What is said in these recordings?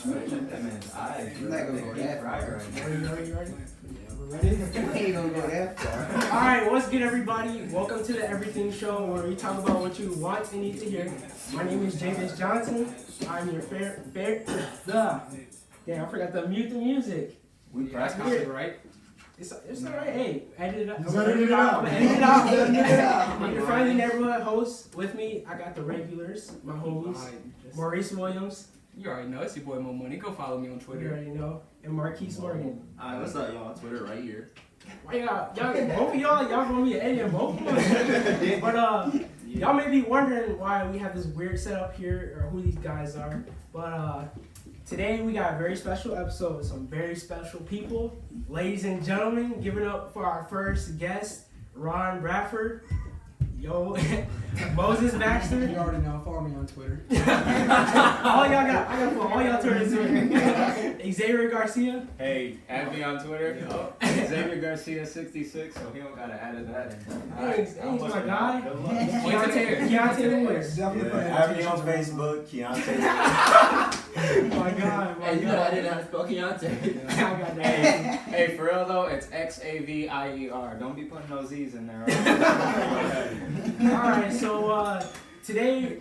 That man's eyes. I'm not gonna go that far. Ready? We ain't gonna go that far. Alright, what's good everybody? Welcome to the Everything Show where we talk about what you want and need to hear. My name is James Johnson. I'm your Damn, I forgot to mute the music. We practiced it, right? It's alright. Hey, edit it up. Edit it out. Edit it out. I'm your friendly neighborhood host. With me, I got the regulars, my homies. Maurice Williams. You already know, it's your boy Mo Money. Go follow me on You Twitter. already know. And Marquise Morgan. Alright, what's up, y'all? Twitter right here. Why y'all both of y'all gonna be editing both of us. But y'all may be wondering why we have this weird setup here or who these guys are. But today we got a very special episode with some very special people. Ladies and gentlemen, give it up for our first guest, Ron Bradford. Yo, Moses Baxter. You already know. Follow me on Twitter. I got for all y'all Twitter. Xavier Garcia. Hey, add me on Twitter. Xavier Garcia 66, so he don't gotta add that in. Hey, he's my guy. Keontae Lewis. Definitely. Add me on Facebook, Keontae. My God. Hey, you know I didn't have to spell Keontae. I got that. Hey, for real though, it's Xavier. Don't be putting those Z's in there. Right? Alright, so today,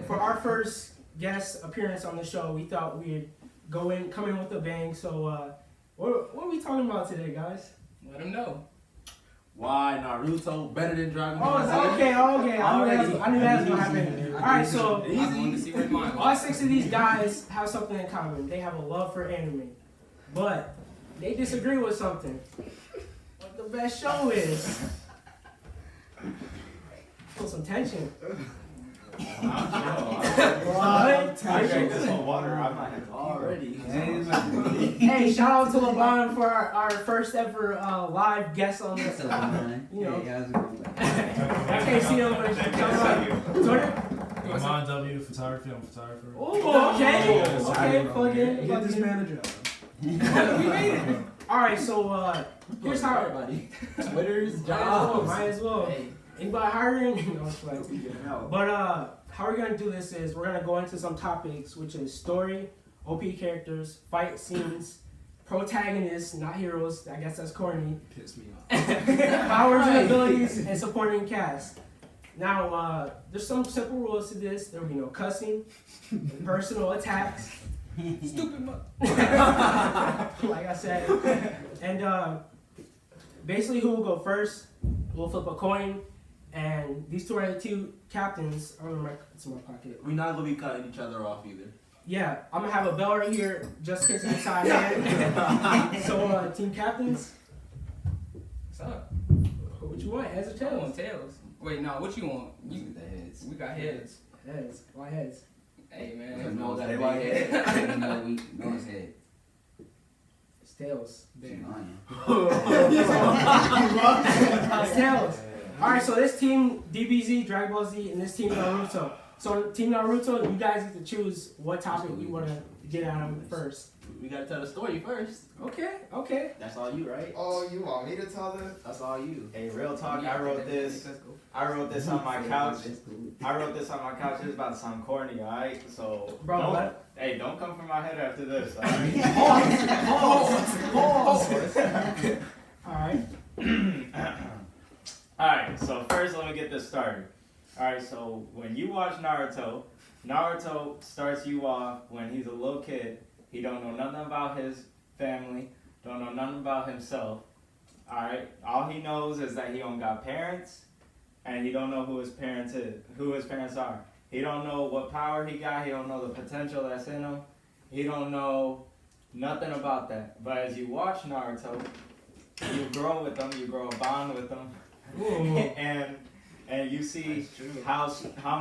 for our first guest appearance on the show, we thought we'd come in with a bang. So, what are we talking about today, guys? Let them know. Why Naruto better than Dragon Ball? Oh, okay. I knew that was gonna happen. Alright, so I wanted to see where mine all 6 of these guys have something in common. They have a love for anime, but they disagree with something. What the best show is. Feel some tension. I drank this whole water. I might have already. Hey, shout out to LeBron for our first ever live guest on this. You know, I can't see him when it's Twitter. I'm on W photography. I'm a photographer. Oh, okay, plug in. Get this manager. We made it. All right, so here's how everybody. Twitter's Might as well. Hey. Anybody hiring? No, it's like. But how we're gonna do this is we're gonna go into some topics, which is story, OP characters, fight scenes, protagonists, not heroes. I guess that's corny. Piss me off. Powers and abilities, and supporting cast. Now, there's some simple rules to this. There will be no cussing, personal attacks. Stupid Like I said. And basically, who will go first? We'll flip a coin. And these two are the two captains. It's in my pocket. We're not gonna be cutting each other off either. Yeah, I'm gonna have a bell right here just in case it's inside hand. So, team captains, What's up? what you want? Heads or I tails? want tails. Wait, no, what you want? The heads. We got heads. Heads. Why heads? Hey, man. No, They that like big it. head. No, it's head. It's tails. Damn. It's tails. Alright, so this team DBZ, Dragon Ball Z, and this team Naruto. So team Naruto, you guys get to choose what topic you want to get out of first. We gotta tell the story first. Okay. That's all you, right? Oh, you want me to tell this? That's all you. Hey, real talk. I wrote this on my couch. I wrote this on my couch. It's about to sound corny, alright? So, Bro, what? Hey, don't come from my head after this, alright? Pause. Alright. Alright, so first let me get this started. Alright, so when you watch Naruto starts you off when he's a little kid. He don't know nothing about his family, don't know nothing about himself. Alright, all he knows is that he don't got parents, and he don't know who his parents are. He don't know what power he got, he don't know the potential that's in him. He don't know nothing about that. But as you watch Naruto, you grow with them, you grow a bond with them. and you see how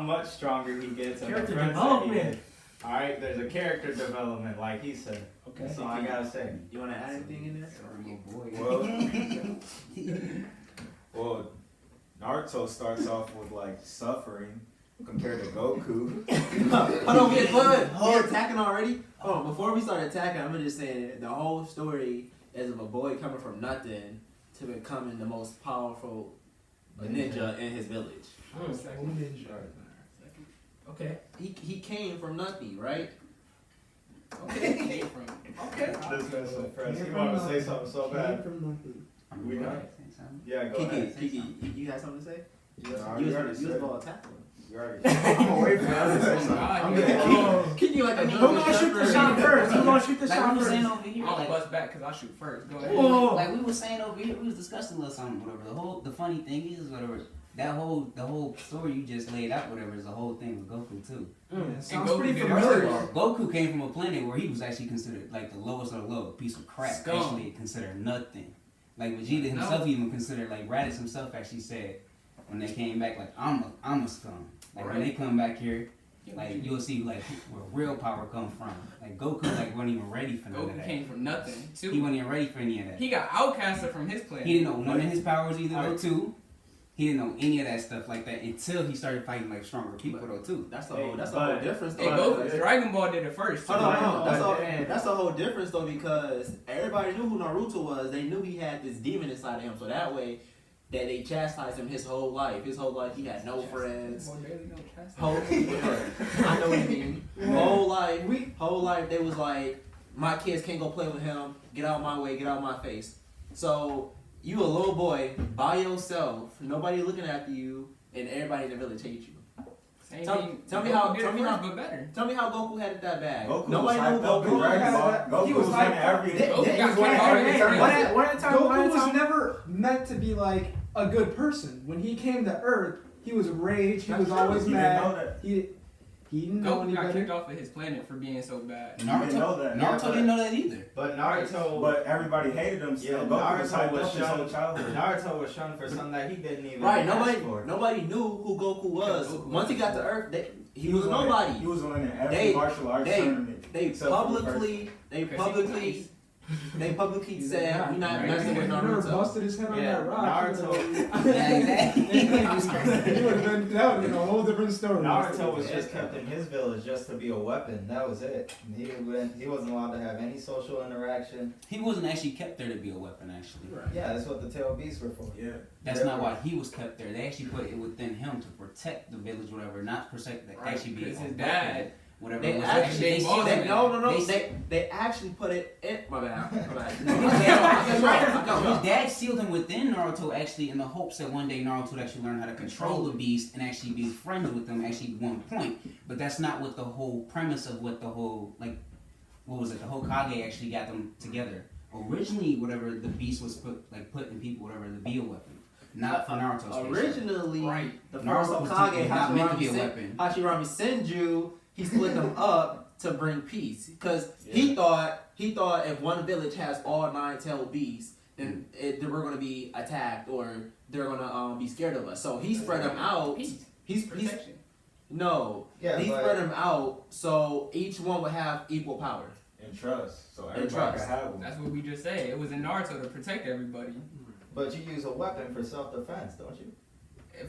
much stronger he gets and the Character friends that he development. gets. Alright, there's a character development, like he said. Okay. That's all I gotta say. You wanna add anything in there? Well, Naruto starts off with like suffering compared to Goku. Hold on, we're attacking already? Oh, before we start attacking, I'm just saying the whole story is of a boy coming from nothing to becoming the most powerful ninja in his village. Okay. He came from nothing, right? Okay, came from. Okay. This man's so fresh. Came He from wanted to say nothing. something so Came bad. from nothing. We got it. Yeah, go Kiki, ahead. Kiki, you had something to say? Yeah, You was about to tackle him. I'm away from that. Oh, God, I'm yeah. gonna Kiki like a Who gonna shoot the shot first? Who gonna shoot the Like shot we was saying first? over here, I'm gonna like, bust back because I shoot first. Go ahead. Whoa. like we was saying over here, we was discussing a little something, whatever. The funny thing is, whatever, the whole story you just laid out, whatever, is the whole thing with Goku too. Sounds Goku pretty did it familiar. first. Goku came from a planet where he was actually considered like the lowest of the low, piece of crap, Scum. actually considered nothing. Like Vegeta himself even considered, like Raditz himself actually said when they came back, like I'm a scum. Like when they come back here, like you'll see like where real power come from. Like Goku like wasn't even ready for none of Goku that. came from nothing. He Too. wasn't even ready for any of that. He got outcasted from his planet. He didn't know none of his powers either though too. He didn't know any of that stuff like that until he started fighting like stronger people though too. That's the whole difference Hey, though. Goku, Dragon Ball did it first. Hold on. But That's the whole difference though, because everybody knew who Naruto was. They knew he had this demon inside of him. So that way, that they chastised him his whole life. His whole life, he had no friends. More daily, no chastisement. Whole, I know what you mean. Whole life, they was like, my kids can't go play with him. Get out of my way. Get out of my face. So you a little boy by yourself, nobody looking after you, and everybody in the village hates you. Same Tell- thing. tell me Goku how- did tell it me first, how- but better. Tell me how Goku had it that bad. Goku Nobody was knew hyped up in Goku Dragon was. Ball. He Goku was was winning hyped up. every. They- Goku they- got was kicked winning off every his tournament. planet. One at a time. One at Goku a was time. never meant to be like a good person. When he came to Earth, he was rage. He was always You didn't know mad. that. He didn't know Goku any got better. kicked off of his planet for being so bad. You didn't know that. Naruto didn't know that either. But Naruto. But everybody hated him. Yeah, Still, Goku was Naruto hyped was up his whole shunned. childhood. Naruto was shunned for something that he didn't even Right, ask for. nobody knew who Goku was. Goku Once he was- got to Earth, he was nobody. He was winning every They- martial arts they- tournament. They except for the publicly He's said, a "We're not Right. messing with He never Naruto." busted his head on Yeah, that rock. Naruto. Yeah, exactly. He would have been that would have been a whole different story. Naruto was just kept in his village just to be a weapon. That was it. He wasn't allowed to have any social interaction. He wasn't actually kept there to be a weapon, actually. Yeah, that's what the tail beasts were for. Yeah. That's not why he was kept there. They actually put it within him to protect the village, whatever, not protect the Right, actually be a because his weapon, dad. whatever. They it was actually, they Ball sealed they, him. no. They- They actually put it in. My bad. His dad sealed him within Naruto actually in the hopes that one day Naruto would actually learn how to control the beast and actually be friends with them actually at one point. But that's not what the whole premise of what the whole, like, what was it, the Hokage actually got them together. Originally, whatever, the beast was put in people, whatever, to be a weapon. Not for Naruto's case. Originally, Right. the first Naruto was Hokage, not meant to be a weapon. Hashirami Senju, he split them up to bring peace because he thought if one village has all 9-tailed beasts, then we're gonna be attacked or they're gonna be scared of us. So he spread them out. Peace. He's Protection. no. Yeah, he but- spread them out so each one would have equal power. And trust. So And everybody trust. could have them. That's what we just said. It was in Naruto to protect everybody. But you use a weapon for self-defense, don't you?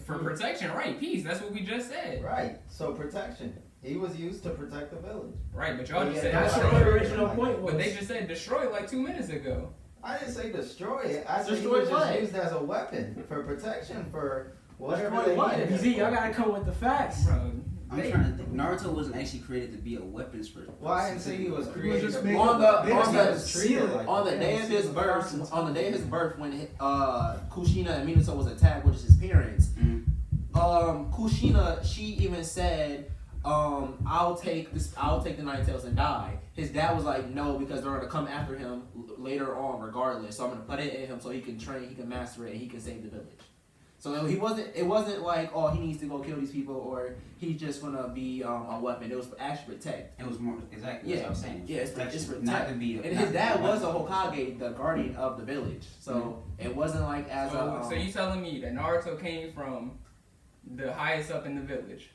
For protection, right? Peace. That's what we just said. Right. So protection. He was used to protect the village. Right, but y'all just Yeah, said That's that's what destroy. the original point was. But they just said destroy like 2 minutes ago. I didn't say destroy it. I said he Destroy was just what? used as a weapon for protection for whatever Destroy they what? needed. it BZ, y'all for. gotta come with the facts. Bro, I'm trying to think. Naruto wasn't actually created to be a weapons for. Well, I didn't say he was created. just to- make On the treated like on the that. day of his birth, when Kushina and Minato was attacked, which is his parents, Kushina, she even said, I'll take the Nine Tails and die. His dad was like, no, because they're gonna come after him later on regardless. So I'm gonna put it in him so he can train, he can master it, and he can save the village. So it wasn't like, oh, he needs to go kill these people or he's just gonna be a weapon. It was to actually protect. It was more exactly what I was saying. Yeah, it's protection, not to be. And his dad was a Hokage, the guardian of the village. So it wasn't like as so you telling me that Naruto came from the highest up in the village?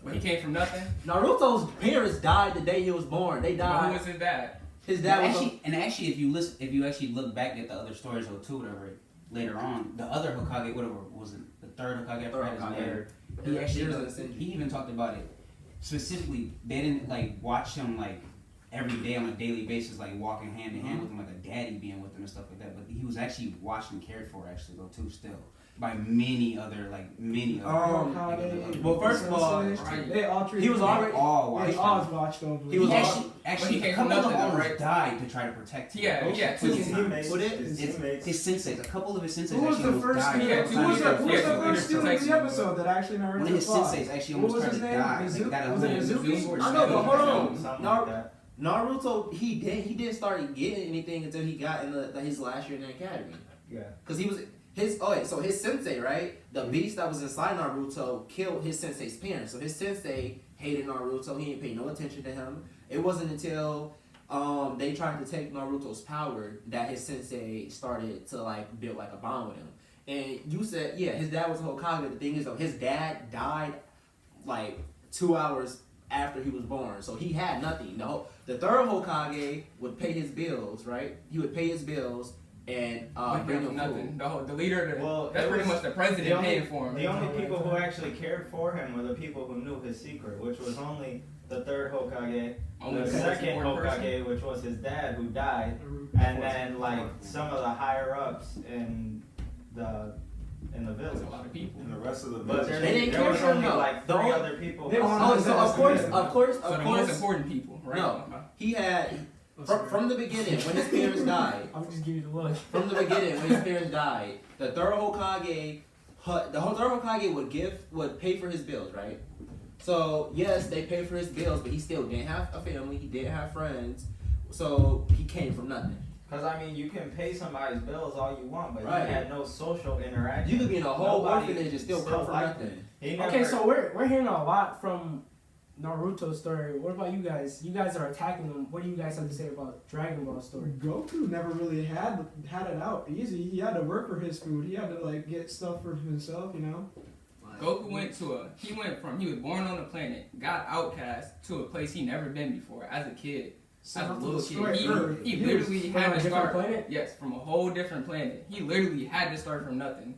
But he came from nothing? Naruto's parents died the day he was born. They But died. who was his dad? His dad was Actually, if you actually look back at the other stories or two, whatever, later on, the other Hokage, whatever was it, the third Hokage, I forgot his name. He actually, he even talked about it specifically. They didn't like watch him like every day on a daily basis, like walking hand in hand with him, like a daddy being with him and stuff like that. But he was actually watched and cared for, actually though too, still. by many other Well, first of all, They all treated he was him. already. They all They watched all him. watched over. He was He all- actually he a came from couple of them nothing, almost right? died to try to protect him. Yeah, two. His teammates, What it- his His teammates. senseis, a couple of his senseis Who was actually the almost first? died. Yeah, Who was the yeah, first student in the yeah. episode that actually Naruto One of his fought? senseis actually What almost was tried his to name? die. Mizu- Got a was it wound. Mizuki? I know, but hold on. Something Nar- like that. Naruto, he didn't start getting anything until he got in his last year in the academy. Yeah. Cause he was so his sensei, right? The beast that was inside Naruto killed his sensei's parents. So his sensei hated Naruto. He didn't pay no attention to him. It wasn't until they tried to take Naruto's power that his sensei started to like build like a bond with him. And you said, yeah, his dad was a Hokage. The thing is though, his dad died like 2 hours after he was born. So he had nothing. The third Hokage would pay his bills, right? He would pay his bills and bring him nothing. food. The leader, Well, that's it pretty was much the president paying for him. The only people who actually cared for him were the people who knew his secret, which was only the third Hokage, Only the the most second important Hokage, person. which was his dad who died, and then like some of the higher ups in the That's village. a lot of people. And the rest of the But village. They didn't there care was for him, only though. like The three only- other people. They who- wanted Oh, his so ass of course, dead. So the most important people, right? No. Okay. He had from the beginning when his parents died. I'm just giving you the look. From the beginning when his parents died, the third Hokage, would pay for his bills, right? So yes, they paid for his bills, but he still didn't have a family. He didn't have friends, so he came from nothing. Because I mean, you can pay somebody's bills all you want, but Right. he had no social interaction. You could be in a whole Nobody orphanage and still come from liked nothing. him. He never, Okay, so we're hearing a lot from Naruto's story. What about you guys? You guys are attacking him. What do you guys have to say about Dragon Ball story? Goku never really had it out easy. He had to work for his food. He had to like get stuff for himself, you know. Goku he was born on a planet, got outcast to a place he never been before as a kid. As a little kid, he literally From had a to different start. planet? Yes, from a whole different planet. He literally had to start from nothing.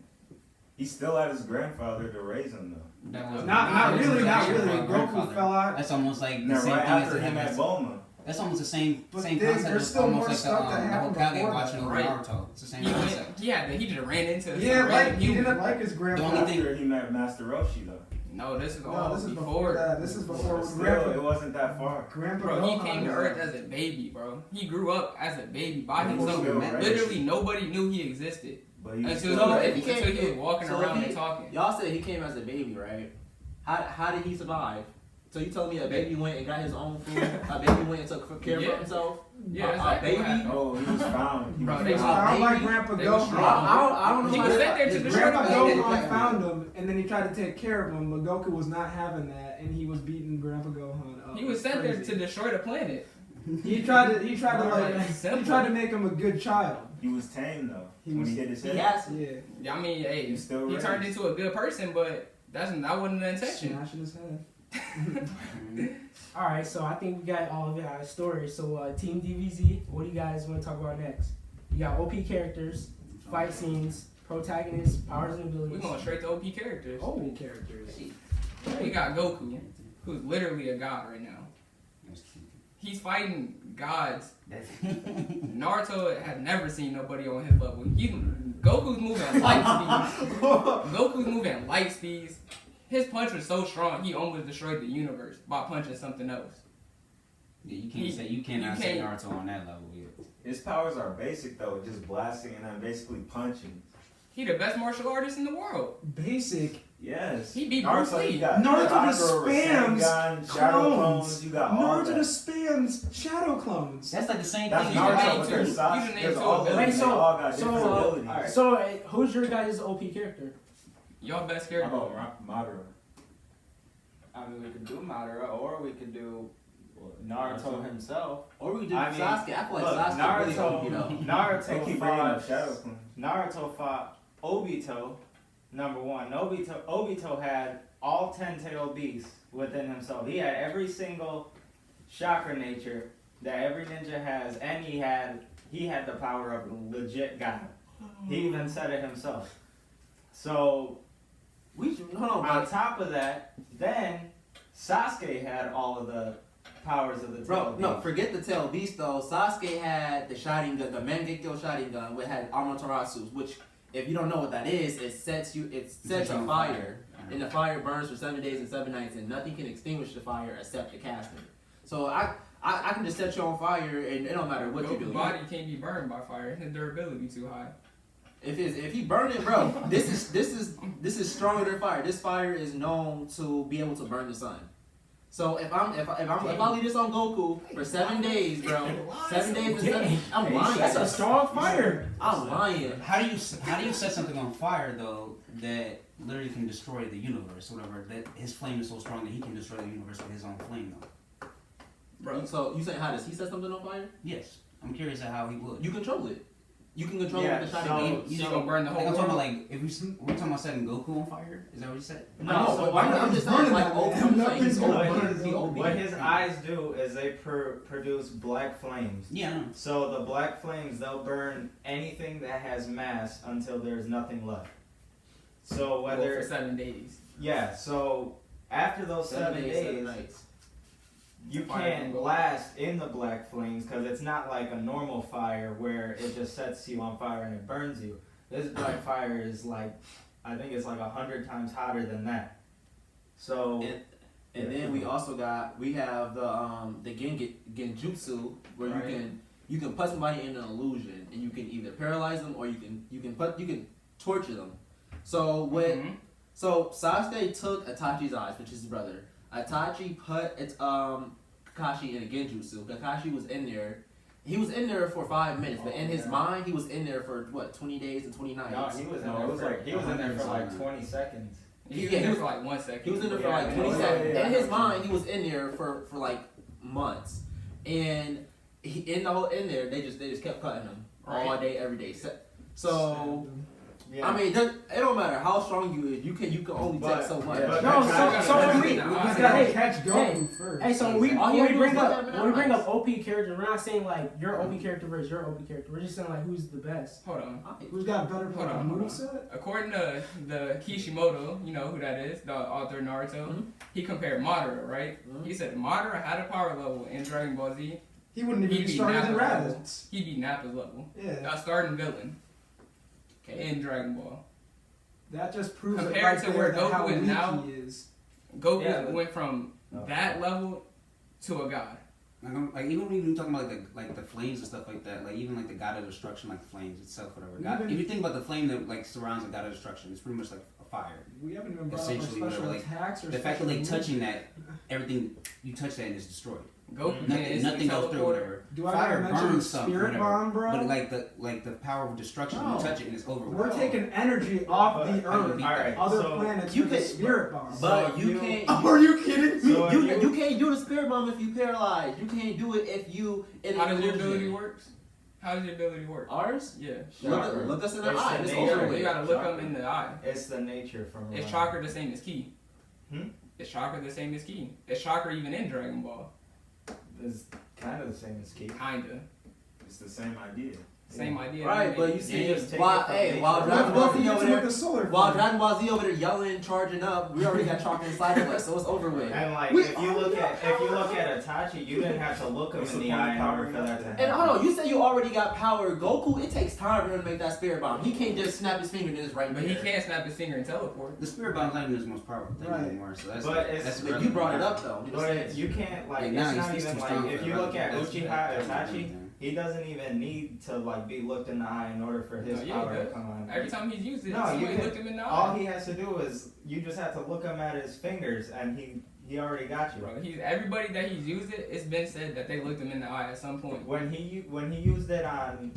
He still had his grandfather to raise him though. That was Not really. My Goku grandfather. fell out. That's almost like And the then same right thing as after the him at Bulma. That's almost the same But same there's concept. As still almost more like stuff that the happened Hokage before watching that. over Right. Naruto. It's the same He concept. just ran into Yeah, some like random he human. didn't like his grandpa. The only thing- After he met Master Roshi though. No, this is No, all this is before before. that. This is before But still, Grandpa. it wasn't that far. Grandpa Bro, he Gohan came to was Earth like- as a baby, bro. He grew up as a baby by He was himself. still raised. Literally, nobody knew he existed But he was until, So he, if he came- until he was walking so if around he- and talking. Y'all said he came as a baby, right? How did he survive? So you told me a baby went and got his own food. A baby went and took care Yeah. of himself. Yeah, A that's exactly baby? what happened. Oh, he was found. He Bro, was they found. I don't like baby. Grandpa They was Gohan. strong. I don't know. He why was they- sent there to his destroy Grandpa the grandpa Gohan didn't- found him, and then he tried to take care of him, but Goku was not having that, and he was beating Grandpa Gohan up. He was sent there Crazy. to destroy the planet. He tried to Right, like simple. he tried to make him a good child. He was tame though. He when was- he hit his He head. has Yeah, Yeah, I mean, hey, He's still he turned raised. into a good person, but that wasn't the intention. smashing his head. All right, so I think we got all of it out of story. So Team DVZ, what do you guys want to talk about next? You got OP characters, fight scenes, protagonists, powers and We're abilities. going straight to OP characters. OP characters. We got Goku, who's literally a god right now. He's fighting gods. Naruto has never seen nobody on his level. Goku's moving at light speeds. Goku's moving at light speeds. His punch was so strong, he almost destroyed the universe by punching something else. Yeah, you cannot say Naruto on that level. Yeah. His powers are basic though, just blasting and then basically punching. He the best martial artist in the world. Basic. Yes. He beat Bruce Naruto, Lee. you got Naruto Sakura, just spams Rasengan, Shadow clones. Clones. You got all Naruto that. just spams shadow clones. That's like the same That's thing. You can Naruto, name but two. there's You Sasuke. can name There's two all of them. abilities. They all got So- different so- abilities. alright. So who's your guys' OP character? Y'all best How character. about Madara? I mean, we could do Madara, or we could do Naruto himself. Or we could do I mean, Sasuke. I feel like look, Sasuke really Naruto- OP though. They Naruto keep bringing up fought. Shadow Clone. Naruto fought Obito. Number one, Obito had all 10 tailed beasts within himself. He had every single chakra nature that every ninja has, and he had the power of a legit god. He even said it himself. So Hold on, on top of that, then Sasuke had all of the powers of the bro. tailed No, beast. forget the tail beast though. Sasuke had the Sharingan, the Mangekyo Sharingan, which had Amaterasu, which if you don't know what that is, it sets a fire, and the fire burns for 7 days and 7 nights, and nothing can extinguish the fire except the casting. So I can just set you on fire, and it don't matter what you do. Goku's body can't be burned by fire. His durability too high. If he burn it, bro, this is stronger than fire. This fire is known to be able to burn the sun. So if I leave this on Goku for 7 days, bro, 7 days and 7, I'm lying. That's a strong fire. I'm lying. How do you set something on fire though that literally can destroy the universe? Whatever, that his flame is so strong that he can destroy the universe with his own flame though. Bro, so you saying how does he set something on fire? Yes, I'm curious at how he would. You control it. You can control it with the shot game. You gonna burn the whole I'm world? talking about like if we're talking about setting Goku on fire. Is that what you said? No, I'm just saying like what his eyes do is they produce black flames. Yeah, I know. So the black flames, they'll burn anything that has mass until there's nothing left. So whether for 7 days. Yeah, so after those 7 days, 7 nights. you can't last in the black flames because it's not like a normal fire where it just sets you on fire and it burns you. This black fire is like, I think it's like 100 times hotter than that. So, and then we have the genjutsu where you can put somebody in an illusion and you can either paralyze them or you can torture them. So so Sasuke took Itachi's eyes, which is his brother. Itachi put Kakashi in a genjutsu. Kakashi was in there. He was in there for 5 minutes, but in his mind, he was in there for what, 20 days and 20 nights. no, he was in there for like 20 seconds. He was in there for like 1 second. He was in there for like 20 seconds. In his mind, he was in there for like months, and in there, they just kept cutting him all day, every day. So. Yeah. I mean, it don't matter how strong you is. You can only take so much. Catch Goku first. Hey, so when we bring up OP characters, we're not saying like your OP character versus your OP character. We're just saying like who's the best. Hold on. Who's got better moveset? According to the Kishimoto, you know who that is, the author of Naruto, he compared Madara, right? He said Madara had a power level in Dragon Ball Z. He wouldn't even be stronger than Raditz. He'd be Nappa's level. Yeah. A starting villain in Dragon Ball. That just proves compared to where how Goku is weak now. he is. Goku went from that level to a god. Like even when you're talking about like the flames and stuff like that, like even like the god of destruction, like the flames itself, whatever. If you think about the flame that like surrounds the god of destruction, it's pretty much like a fire. We haven't even brought up essentially special whatever. attacks or the fact that like touching that, everything you touch that and it's destroyed. Goku nothing goes through whatever. Do I fire mention burns something, spirit bomb, bro? But like the power of destruction, you touch it and it's over. We're taking energy off the earth, other planets. You with can the spirit bomb. But you can't. Are you kidding me? So you can't do the spirit bomb if you paralyzed. You can't do it if you. How does your ability work? How does your ability work? Ours? Yeah. Look us in the eye. It's over with. You gotta look them in the eye. It's the nature from. Is chakra the same as ki? Hmm? Is chakra the same as ki? Is chakra even in Dragon Ball? It's kind of the same as ki. Kinda. It's the same idea. Same idea. Right, but you see, just while Dragon Ball Z over there, the while Dragon Ball Z over there yelling, charging up, we already got chakra inside of us, so it's over with. And like, if you look at Itachi, you didn't have to look him in the eye in order for that to happen. And hold on, you said you already got power. Goku, it takes time for him to make that spirit bomb. He can't just snap his finger and it's right But there. he can't snap his finger and teleport. The spirit bomb's not even his most powerful thing anymore. So that's But you brought it up though. But you can't like. It's not even like if you look at Uchiha Itachi. He doesn't even need to like be looked in the eye in order for his power to come on. Every time he's used it, you looked him in the eye. All he has to do is you just have to look him at his fingers, and he already got you. Bro, everybody that he's used it, it's been said that they looked him in the eye at some point. When he used it on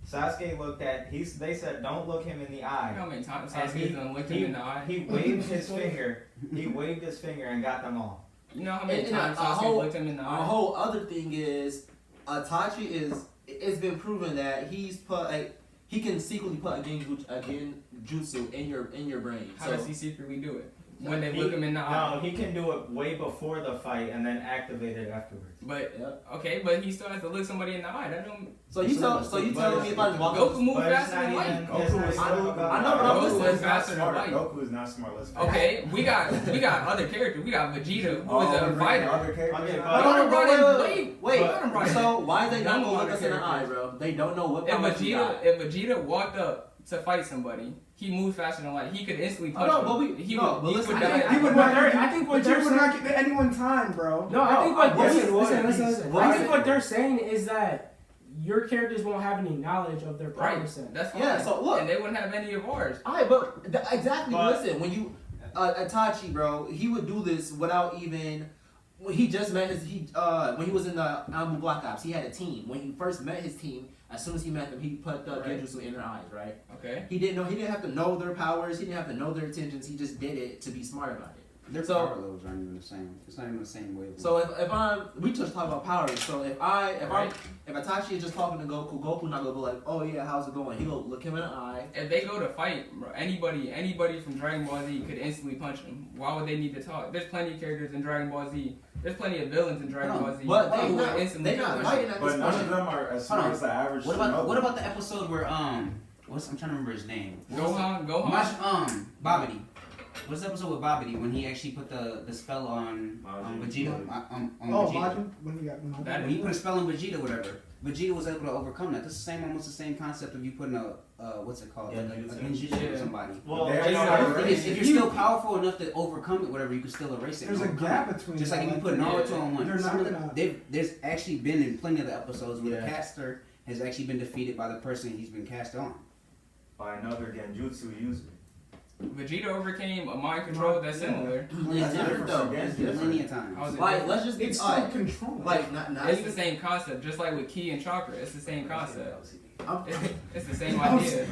Sasuke looked at. They said don't look him in the eye. You know how many times Sasuke done looked him in the eye? He waved his finger. He waved his finger and got them all. You know how many times Sasuke looked him in the eye? A whole other thing is. Itachi it's been proven that he can secretly put a genjutsu in your brain. How does he secretly do it? When they look him in the eye? No, he can do it way before the fight and then activate it afterwards. But okay, but he still has to look somebody in the eye. That don't. So you telling me if I just walk Goku move faster than light. I know, but I'm Goku is faster than light. Goku is not smart. Let's Okay, we got other characters. We got Vegeta, who is a fighter. Wait. So why they not gonna look us in the eye, bro? They don't know what. If Vegeta walked up to fight somebody. He moves faster than light. He could instantly punch no, him. but He no, would, but he listen, would I die. think what but they're you would saying. not give anyone time, bro. No, I think what Yes, it would. listen. I think what they're saying is that your characters won't have any knowledge of their Right. power set. That's fine. Yeah, so look. And they wouldn't have any of ours. Alright, but exactly. But- Listen, when you Itachi, bro, he would do this without even. When he just met when he was in the Ambu Black Ops, he had a team. When he first met his team, as soon as he met them, he put the genjutsu in their eyes, right? Okay. He didn't have to know their powers. He didn't have to know their intentions. He just did it to be smart about it. Their So- power levels aren't even the same. It's not even the same way. So we just talk about powers. So if Itachi is just talking to Goku not gonna be like, oh yeah, how's it going? He go look him in the eye. If they go to fight, bro, anybody from Dragon Ball Z could instantly punch him. Why would they need to talk? There's plenty of characters in Dragon Ball Z. There's plenty of villains in Dragon Ball Z. But who they would not instantly fighting punch him. at But this none of point. them are as Hold smart on. as the average. what about Shinobi. the episode where I'm trying to remember his name. Gohan. Babidi. What's the episode with Babidi when he actually put the spell on Vegeta? On Oh, Vegeta. Majin? When he got Majin. That When he put a spell on Vegeta, whatever, Vegeta was able to overcome that. This is almost the same concept of you putting what's it called? Yeah, a Genjutsu. Genjutsu on somebody. Well, They just are- like- If you're still powerful enough to overcome it, whatever, you can still erase it. There's a and overcome gap it. between Just like that, if you put like, Naruto on one. they're Some of not there's actually been in plenty of the episodes where the Yeah. caster has actually been defeated by the person he's been cast on. By another Genjutsu user. Vegeta overcame a mind control that's similar. It's different though. It's Plenty different. of times. How's it Like different? let's just be It's still control. like not It's even. the same concept, just like with Ki and Chakra. It's the same concept. I'm, It's the same idea.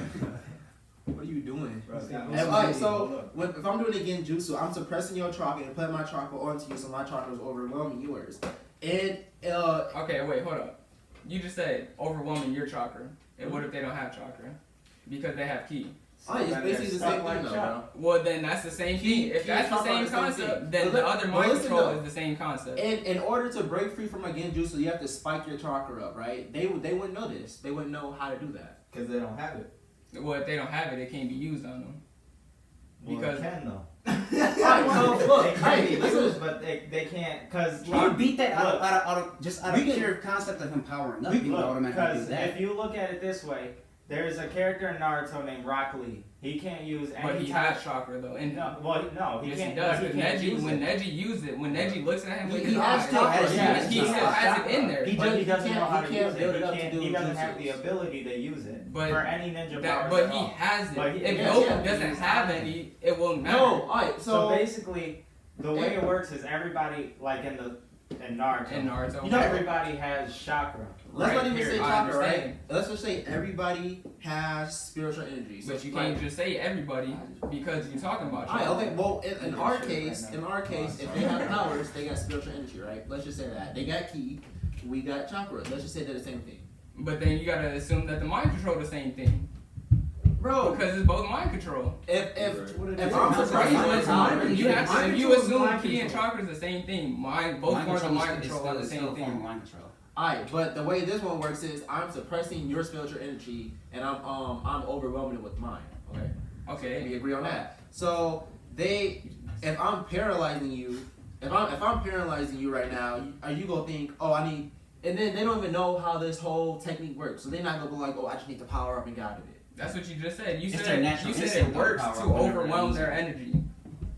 what are you doing? Yeah. Alright, so if I'm doing again jutsu, I'm suppressing your chakra and putting my chakra onto you, so my chakra is overwhelming yours. And Okay, wait, hold up. You just said overwhelming your chakra. And what if they don't have chakra? Because they have Ki. it's basically the same thing though, bro. Well, then that's the same thing. If Ki that's and the same chakra are the same concept, thing. then But the look- other but mind listen control though. is the same concept. And in order to break free from a genjutsu, you have to spike your chakra up, right? They wouldn't know this. They wouldn't know how to do that. Because they don't have it. Well, if they don't have it, it can't be used on them. Well, Because they can though. Alright, so They look, can be hey, used, listen. but they can't, because You beat that out Look. of We can- pure concept of him powering up. we- You would automatically do because that. if you look at it this way, there's a character in Naruto named Rock Lee. He can't use but any he type. has chakra though. And No, he yes, can't. he does. He But can't Neji, use when it. Neji uses it, when Neji looks at him with He his has eyes, chakra, he yeah, still has it in there. He But he just doesn't know how to can't use build it. it up to do He doesn't have jutsus. the ability to use it But for any ninja That, powers but at he all. has it. But he- If yeah, Goku yeah. doesn't have any, it won't matter. No, alright, So so basically, the way it works is everybody, like in Naruto, In Naruto, You know- everybody has chakra. let's not even Right, say period. I chakra, right? understand. Let's just say everybody has spiritual energy. So but you like, can't just say everybody because you're talking about Alright, chakra. okay, well in our case, if they have powers, they got spiritual energy, right? Let's just say that. They got ki, we got chakra. Let's just say they're the same thing. But then you gotta assume that the mind control the same thing Bro, because it's both mind control. if What it if is. I'm It's surprised mind by control. power, You have to, Mind if you control is assume mind ki and control. chakra is the same thing, both forms of mind control are the same thing. Mind control. alright, but the way this one works is I'm suppressing your spiritual energy and I'm overwhelming it with mine. Okay. Okay. We agree on that. So if I'm paralyzing you, if I'm paralyzing you right now, are you gonna think, oh, I need, and then they don't even know how this whole technique works, so they're not gonna be like, oh, I just need to power up and get out of it. That's what you just said. You It's their said natural you said instinct it to works power to up whenever they overwhelm use their it. energy.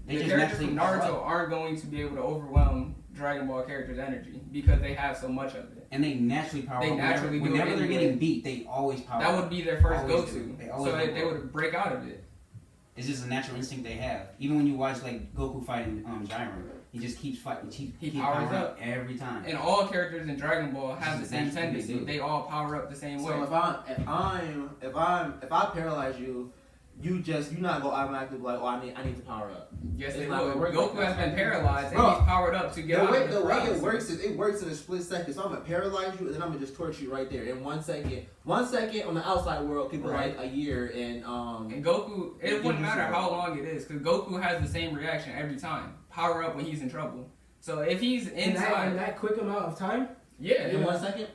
They The just characters naturally from power Naruto up. aren't going to be able to overwhelm Dragon Ball characters' energy because they have so much of it. And they naturally power They up. naturally do it whenever they're anyway. getting beat, they always power That up. would be their first Always go-to. do. They always So do. they would break out of it. It's just a natural instinct they have. Even when you watch like Goku fighting Jiren, he just keeps fighting. He keeps powers powering up. every time. And all characters in Dragon Ball have the same That's what they tendency. do. They all power up the same way. So if I paralyze you, you're not gonna automatically be like, oh, I need to power up. Yes, It's they not would. gonna work Goku like has that. been paralyzed and Bro, he's powered up to get out of The way it paralysis. works is it works in a split second. So I'm gonna paralyze you and then I'm gonna just torture you right there in 1 second. 1 second on the outside world, people Right. like a year and And Goku, it wouldn't matter Genjutsu. how long it is, because Goku has the same reaction every time. Power up when he's in trouble. So if he's In inside, that quick amount of time, yeah. in 1 second.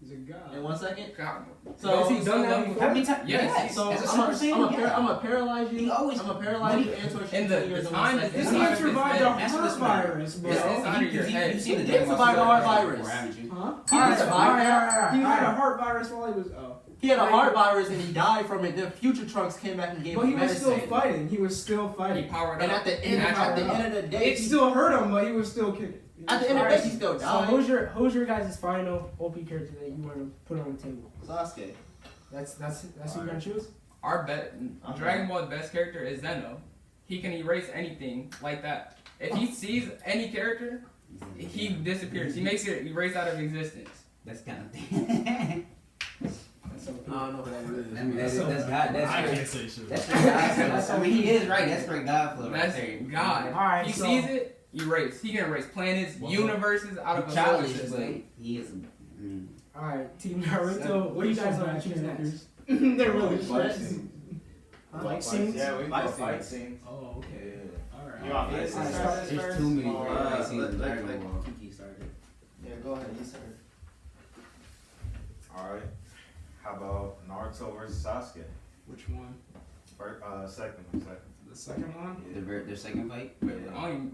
He's a god. In 1 second. God. So has he done that level- before? How many times? Yes. So As a I'm Super Saiyan, yeah. gonna paralyze you. He always- I'm gonna paralyze you and torture you. And the 10 years in time 1 is- second. this It's man not survived just a that. That's heart what's matter. virus, bro. It's inside of your head. You've seen the He survived a heart virus. Before, haven't you? Huh? He didn't survive that. He had a Alright. heart virus while he was. Oh. He had a heart virus and he died from it. Then Future Trunks came back and gave But him he was medicine. still fighting. He was still He fighting. powered And up. at the end of the day, It still hurt him, but he was still kicking. at the end of the day, he still So died. who's your guys' final OP character that you want to put on the table? Sasuke. That's who you're gonna choose. Dragon Ball's best character is Zeno. He can erase anything like that. If he sees any character, he disappears. He makes it erase out of existence. That's kind of thing. That's so I don't know who that is. I mean, that's God. I That's can't say shit. that's God. I mean, he is right. That's great God flow. That's God. Alright, He so- sees it, erase. He can erase planets, universes out of a solar Childish, but system. he is. All right, Team Naruto. What do you guys want to choose next? They're really Fight shit. scenes. Fight scenes? Yeah, we can Fight go fight scenes. scenes. Oh, okay. All right. You want me to Alright, start this There's first? too many Oh, great fight scenes in let Dragon Ball. Kiki start it. Yeah, go ahead. You start. Alright. How about Naruto versus Sasuke? Which one? Second. The second one? Their second fight.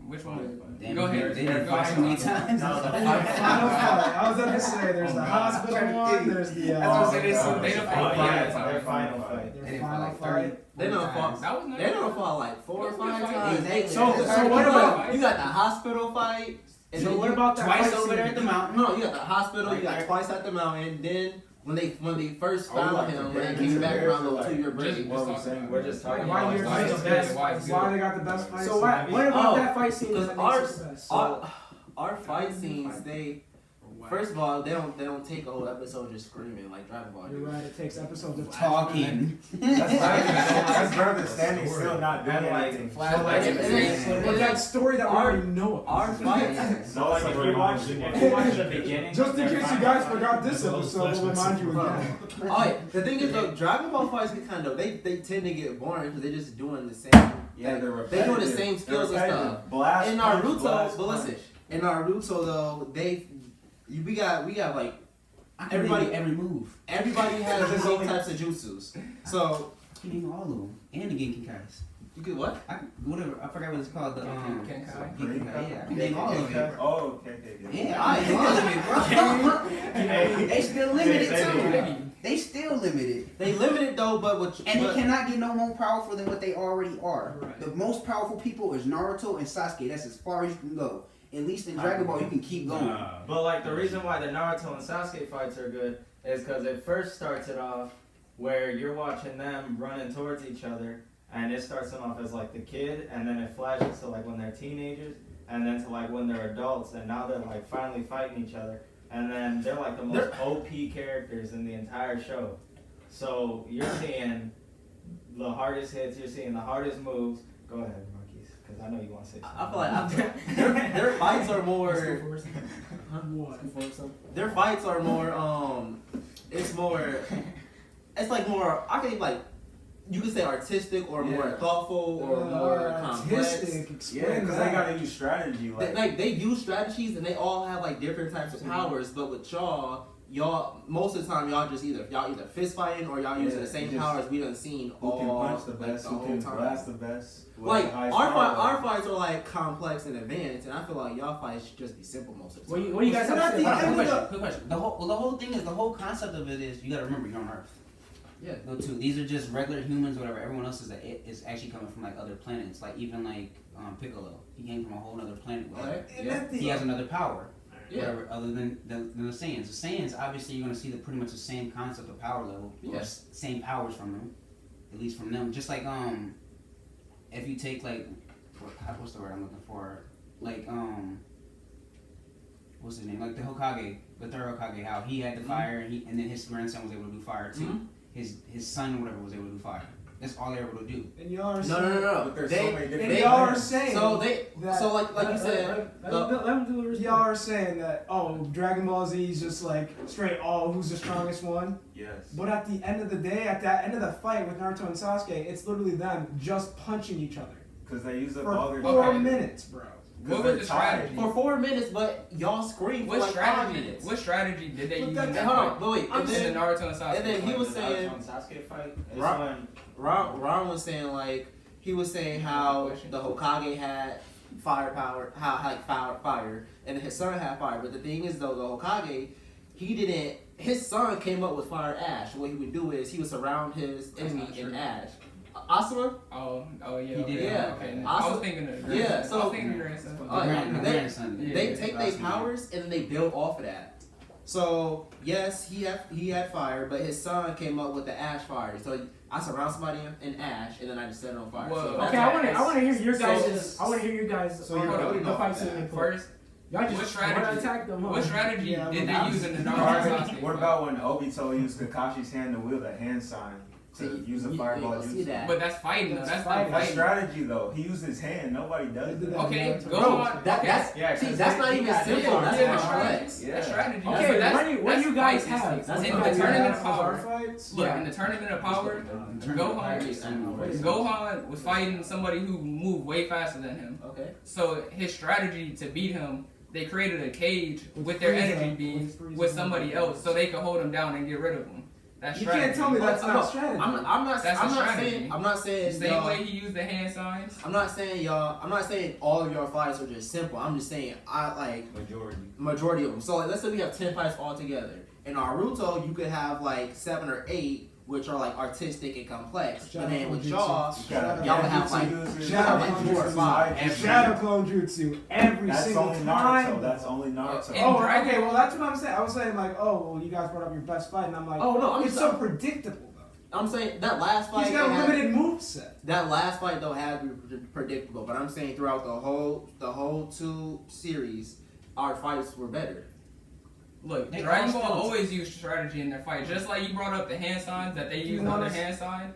Which one? Damn, Go ahead. They didn't fight so many times. Final fight. I was gonna say there's the hospital one. There's the. That's what I said, it's so- They don't fight. Their final fight. They Their didn't final fight like 30. fight. They don't times. That was nice. They don't fall like 4 or 5 times. Exactly. So what you about- got, you got the hospital fight, and So then what you, about that Twice fight over there scene? at the mountain. no, you got the hospital, you Right got there. twice at the mountain. Then when they first Oh, we found like him, when comparing they came to back theirs, around the like, 2-year break. just- What we're saying, we're just talking Why about you're fight the scenes. best? Why it's Why good. they got the best fight? So what about Oh, that fight scene? because That makes it the best? Our fight scenes, they first of all they don't take a whole episode just screaming like Dragon Ball. You're right. It takes episodes of Talking. That's brother standing still not doing anything. But that story that we already know. Our fights. So like if you watch the beginning, Just in their case you final guys fight- forgot this episode, we'll remind you again. Oh, yeah. The thing is though, Dragon Ball fights get kind of they tend to get boring because they're just doing the same. Yeah, they're They doing the repetitive. same skills and They're stuff. repetitive. Blast, In punch, Naruto, blast, but listen, punch. in Naruto though, we got like Everybody, every move. everybody has the same types of jutsus. So You can name all of them. And the Genkinkais. you could what? Whatever, I forgot what it's called. The Genkai. Genkikai, yeah. I can name all of it. Oh, okay. Yeah, I name all of it, bro. They still limited Say too. They still limited. They limited though, but And they cannot get no more powerful than what they already are. Right. The most powerful people is Naruto and Sasuke. That's as far as you can go. At least in Dragon Ball, you can keep going. But like the reason why the Naruto and Sasuke fights are good is because it first starts it off where you're watching them running towards each other, and it starts them off as like the kid, and then it flashes to like when they're teenagers, and then to like when they're adults, and now they're like finally fighting each other, and then they're like the most OP characters in the entire show. So you're seeing the hardest hits, you're seeing the hardest moves. Go ahead, Marquise, because I know you want to say something. their fights are more. What? Their fights are more. It's more. It's like more. I can like. You could say artistic or more thoughtful or more complex. Artistic. Explain Yeah, because they that. gotta use strategy. They use strategies and they all have like different types of powers. But with y'all most of the time y'all either fist fighting or y'all using the same powers we done seen Who can all punch the best? the Who whole can time. blast the best? Who has Like the highest our power? fights are like complex and advanced, and I feel like y'all fights should just be simple most of the time. What do you guys But have at to the say? end Quick of question. Quick question. The whole thing is the whole concept of it is you got to remember you're on Earth. Yeah. No, too. These are just regular humans, whatever. Everyone else is actually coming from like other planets. Like even like Piccolo, he came from a whole other planet. Alright. And Yeah. at the He has another power. Yeah. Whatever, other than the Saiyans. The Saiyans, obviously, you're gonna see pretty much the same concept of power level, or Yes. same powers from them, at least from them. Just like if you take like, what's the word I'm looking for? Like what's his name? Like the Hokage, the third Hokage. How he had the fire, and then his grandson was able to do fire too. Mhm. His son, or whatever, was able to do fire. That's all they were able to do. And y'all are No. But there's They- so many different. And y'all are saying So they that so like you said. Let him do the response. y'all are saying that Dragon Ball Z is just like straight who's the strongest one. Yes. But at the end of the day, at that end of the fight with Naruto and Sasuke, it's literally them just punching each other Because they use up for all their 4 minutes, bro. What was the strategy? For 4 minutes, but y'all screamed for What like 5 strategy? minutes. What strategy did they But use that- in Hey, that hold fight? on, but wait. I'm And just then, the Naruto and Sasuke. and then he fight. was The saying, Naruto and Sasuke fight. It's Ron- when Ron was saying like he was saying how the Hokage had firepower, how like fire, and his son had fire. But the thing is though, the Hokage, he didn't. His son came up with Fire Ash. What he would do is he would surround his enemy not in true. ash. Asuma? Oh yeah. He did. Yeah. Okay. I Also- was thinking of Yeah, so- I was thinking of grandson. The they- grandson. They Yeah, take their powers and then they build off of that. So yes, he had fire, but his son came up with the ash fire. So I surround somebody in ash and then I just set it on fire. Whoa. So Okay, that's- I want to hear your So- guys. I want to hear you guys. So on you're the voting off fights that. that they put. First, Y'all what just strategy- wanna attack them. Huh? what strategy Yeah, did well, they use in the Naruto Alright, Sasuke? what about when Obito used Kakashi's hand to wield a hand sign to use a fireball you see jutsu? that. But that's fighting though. That's That's fighting. not That's fighting. strategy though. He used his hand. Nobody does They did that. that. Okay, Naruto. go Bro, on. that's Okay. Yeah, see, 'cause that's they- not he even got- simple. Yeah, That's yeah, complex. Yeah. That's strategy. Okay, That's what do you that's guys fight have? instincts. That's In what the you tournament have of as power. our fights. Look, in the tournament of power, Gohan was fighting somebody who moved way faster than him. Okay. So his strategy to beat him, they created a cage with their Frieza. energy beams With Frieza. with somebody else, so they could hold him down and get rid of him. That's You strategy. can't tell me that's No, not strategy. I'm not That's a strategy. saying. I'm not saying. Same y'all- way he used the hand signs. I'm not saying y'all. I'm not saying all of your fights are just simple. I'm just saying I like majority of them. So like, let's say we have 10 fights all together. In Naruto, you could have like 7 or 8, which are like artistic and complex. But then with y'all, y'all would have like Shadow like Clone 4 or Jutsu. 5. Shadow Clone Jutsu every That's single only time. Naruto. That's only Naruto. And Oh, Dragon- okay. Well, that's what I'm saying. I was saying like, oh, well, you guys brought up your best fight, and I'm like, Oh no, I'm it's just so predictable though. I'm saying that last fight. He's got a they had- limited moveset. That last fight though had to be predictable, but I'm saying throughout the whole 2 series, our fights were better. Look, They Dragon all Ball still- always used strategy in their fight. Just like you brought up the hand signs that they used on their honest- hand sign.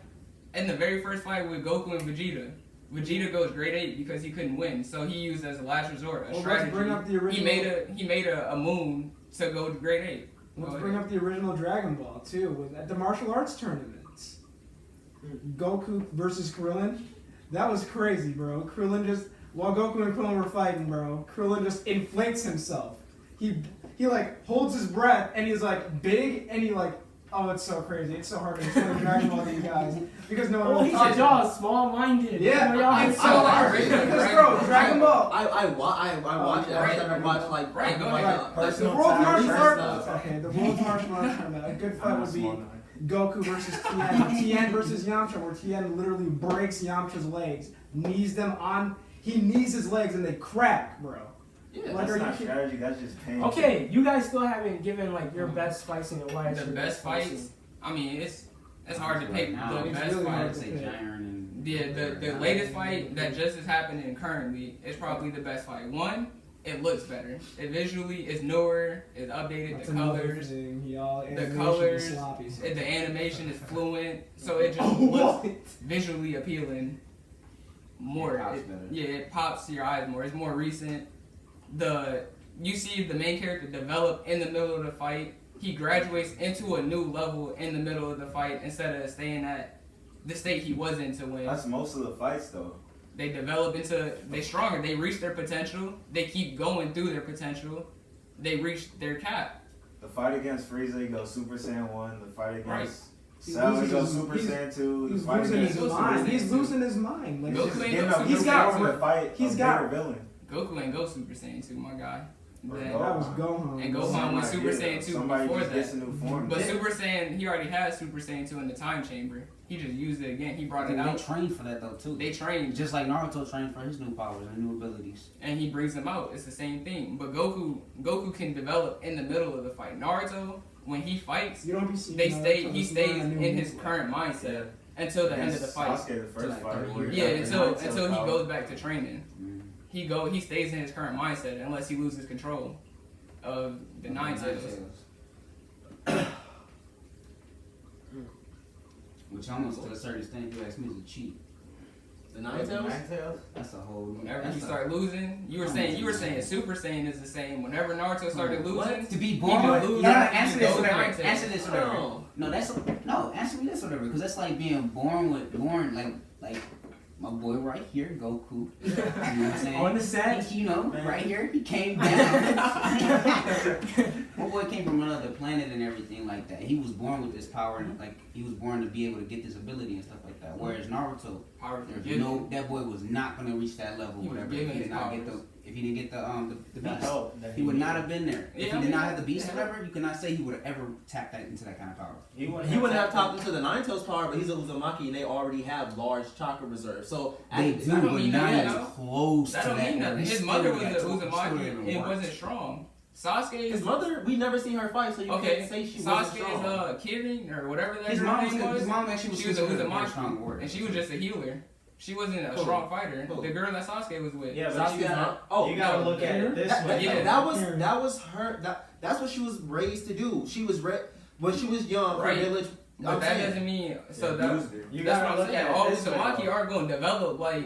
In the very first fight with Goku and Vegeta, Vegeta goes grade 8 because he couldn't win, so he used as a last resort a Well, strategy. let's bring up the original. He made a moon to go to grade 8. Let's bring up the original Dragon Ball too, with at the martial arts tournaments. Goku versus Krillin. That was crazy, bro. Krillin just while Goku and Krillin were fighting, bro, Krillin just inflates himself. He like holds his breath and he's like big and he like oh it's so crazy. It's so hard to explain Dragon Ball to you guys because no one Oh, really he talks said about y'all small-minded. Yeah, y'all it's ain't so hard. Because bro, Dragon Ball. I watched it. right. I watched like Right, go like, ahead. like, The Personal world time, martial personal arts. time. Okay, the world martial arts tournament. A good fight would be Goku versus Tien. Tien versus Yamcha, where Tien literally breaks Yamcha's legs, he knees his legs and they crack, bro. yeah. Like, That's are you not kidding? strategy. That's just pain. Okay, you guys still haven't given like your best fights and why it's The your best fights. fights. I mean, it's hard to pick Now, the it's best really hard I'd fights. to say Giant and Yeah, the latest fight that just is happening currently is probably the best fight. One, it looks better. It visually is newer, it's updated, That's the another colors, thing. Y'all animation colors, is sloppy. the animation is fluent, so it just Oh, looks what? visually appealing more. It pops better. Yeah, it pops to your eyes more. It's more recent. You see the main character develop in the middle of the fight. He graduates into a new level in the middle of the fight instead of staying at the state he was in to win. That's most of the fights though. They develop into, they stronger. They reach their potential. They keep going through their potential. They reach their cap. The fight against Frieza, he goes Super Saiyan 1. The fight against Right. Cell, he loses goes his- Super Saiyan 2. The He's fight losing against his Goku mind. is He's Super losing his mind. Like, Goku just- ain't getting go up Super got- to the fight he's a got- bigger villain. Goku ain't go Super Saiyan 2, my guy. Or That- Gohan. that was Gohan. And Gohan Somebody was Super get it. Saiyan 2 Somebody before just gets that. a new form. But Super Saiyan, he already had Super Saiyan 2 in the time chamber. He just used it again. He brought it They out. trained for that though too. They trained, Just like Naruto trained for his new powers and new abilities. and he brings them out. It's the same thing. But Goku can develop in the middle of the fight. Naruto, when he fights, You don't be seeing he Naruto, stays it's not a in new his move. current mindset until the end of the fight. Sasuke, the first like fight. 30 where years. he Yeah, got the until he power. goes back to training. Mm. He stays in his current mindset unless he loses control of the Nine Tails. Which almost to a certain extent, if you ask me, is a cheat. The Nine Tails? That's a whole. Whenever that's you a- start losing, you were saying Super Saiyan is the same. Whenever Naruto started losing, To be he born could with. lose. No, he answer could this go whatever. Nine Tails. Answer this whatever. No. No, answer me this whatever. Because that's like being born like my boy right here, Goku. You know what I'm saying? On the set. You know, right here, he came down. My boy came from another planet and everything like that. He was born with this power and like he was born to be able to get this ability and stuff like that. Whereas Naruto, Power there's given. no, that boy was not gonna reach that level. He was Whatever. given If he his did not get powers. If he didn't get the The beast, help that he would not have been there. Yeah, If I he mean, did not have the beast, yeah. or whatever, you cannot say he would have ever tapped that into that kind of power. He wouldn't have tapped into the Nine Tails power, but he's a Uzumaki and they already have large chakra reserves. So They I- do, don't but mean not nothing, as though. close That to don't that. mean man. nothing. We His still mother was got the to- we still Uzumaki. haven't It watched. wasn't strong. Sasuke his mother, we never seen her fight, so you Okay, can't say she wasn't Sasuke's strong. Kirin or whatever that His girl mom was name good. was. His mom actually was She was a considered very strong Uzumaki, warrior. and she was just a healer. She wasn't a Who? strong fighter. Who? The girl that Sasuke was with. Yeah, but you Sasuke's gotta, mom? Oh, you gotta no, look at it this way. Yeah. That was her. That's what she was raised to do. She was when she was young. Right. Her village. But I'm that saying- doesn't mean so Yeah, that. used it. You That's gotta what I'm look saying. at it All this way, Uzumaki though. are going to develop like.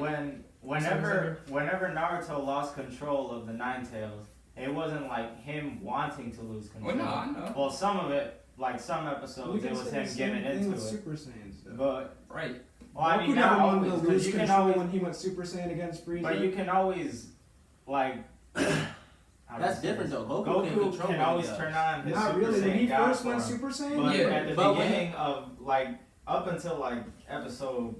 Whenever Naruto lost control of the Nine Tails, it wasn't like him wanting to lose control. Well, no, I know. Well, some of it, like some episodes, it was him giving into it. Super Saiyans. But Right. well, I mean, Goku not never wanted always, to because lose you can control always, when he went Super Saiyan against Frieza. but you can always like. how do I That's say different this? though. Goku, Goku control can what he always does. turn on his Not Super really. When Saiyan he God first went form. Super Saiyan, But Yeah, at the but when- beginning of like up until like episode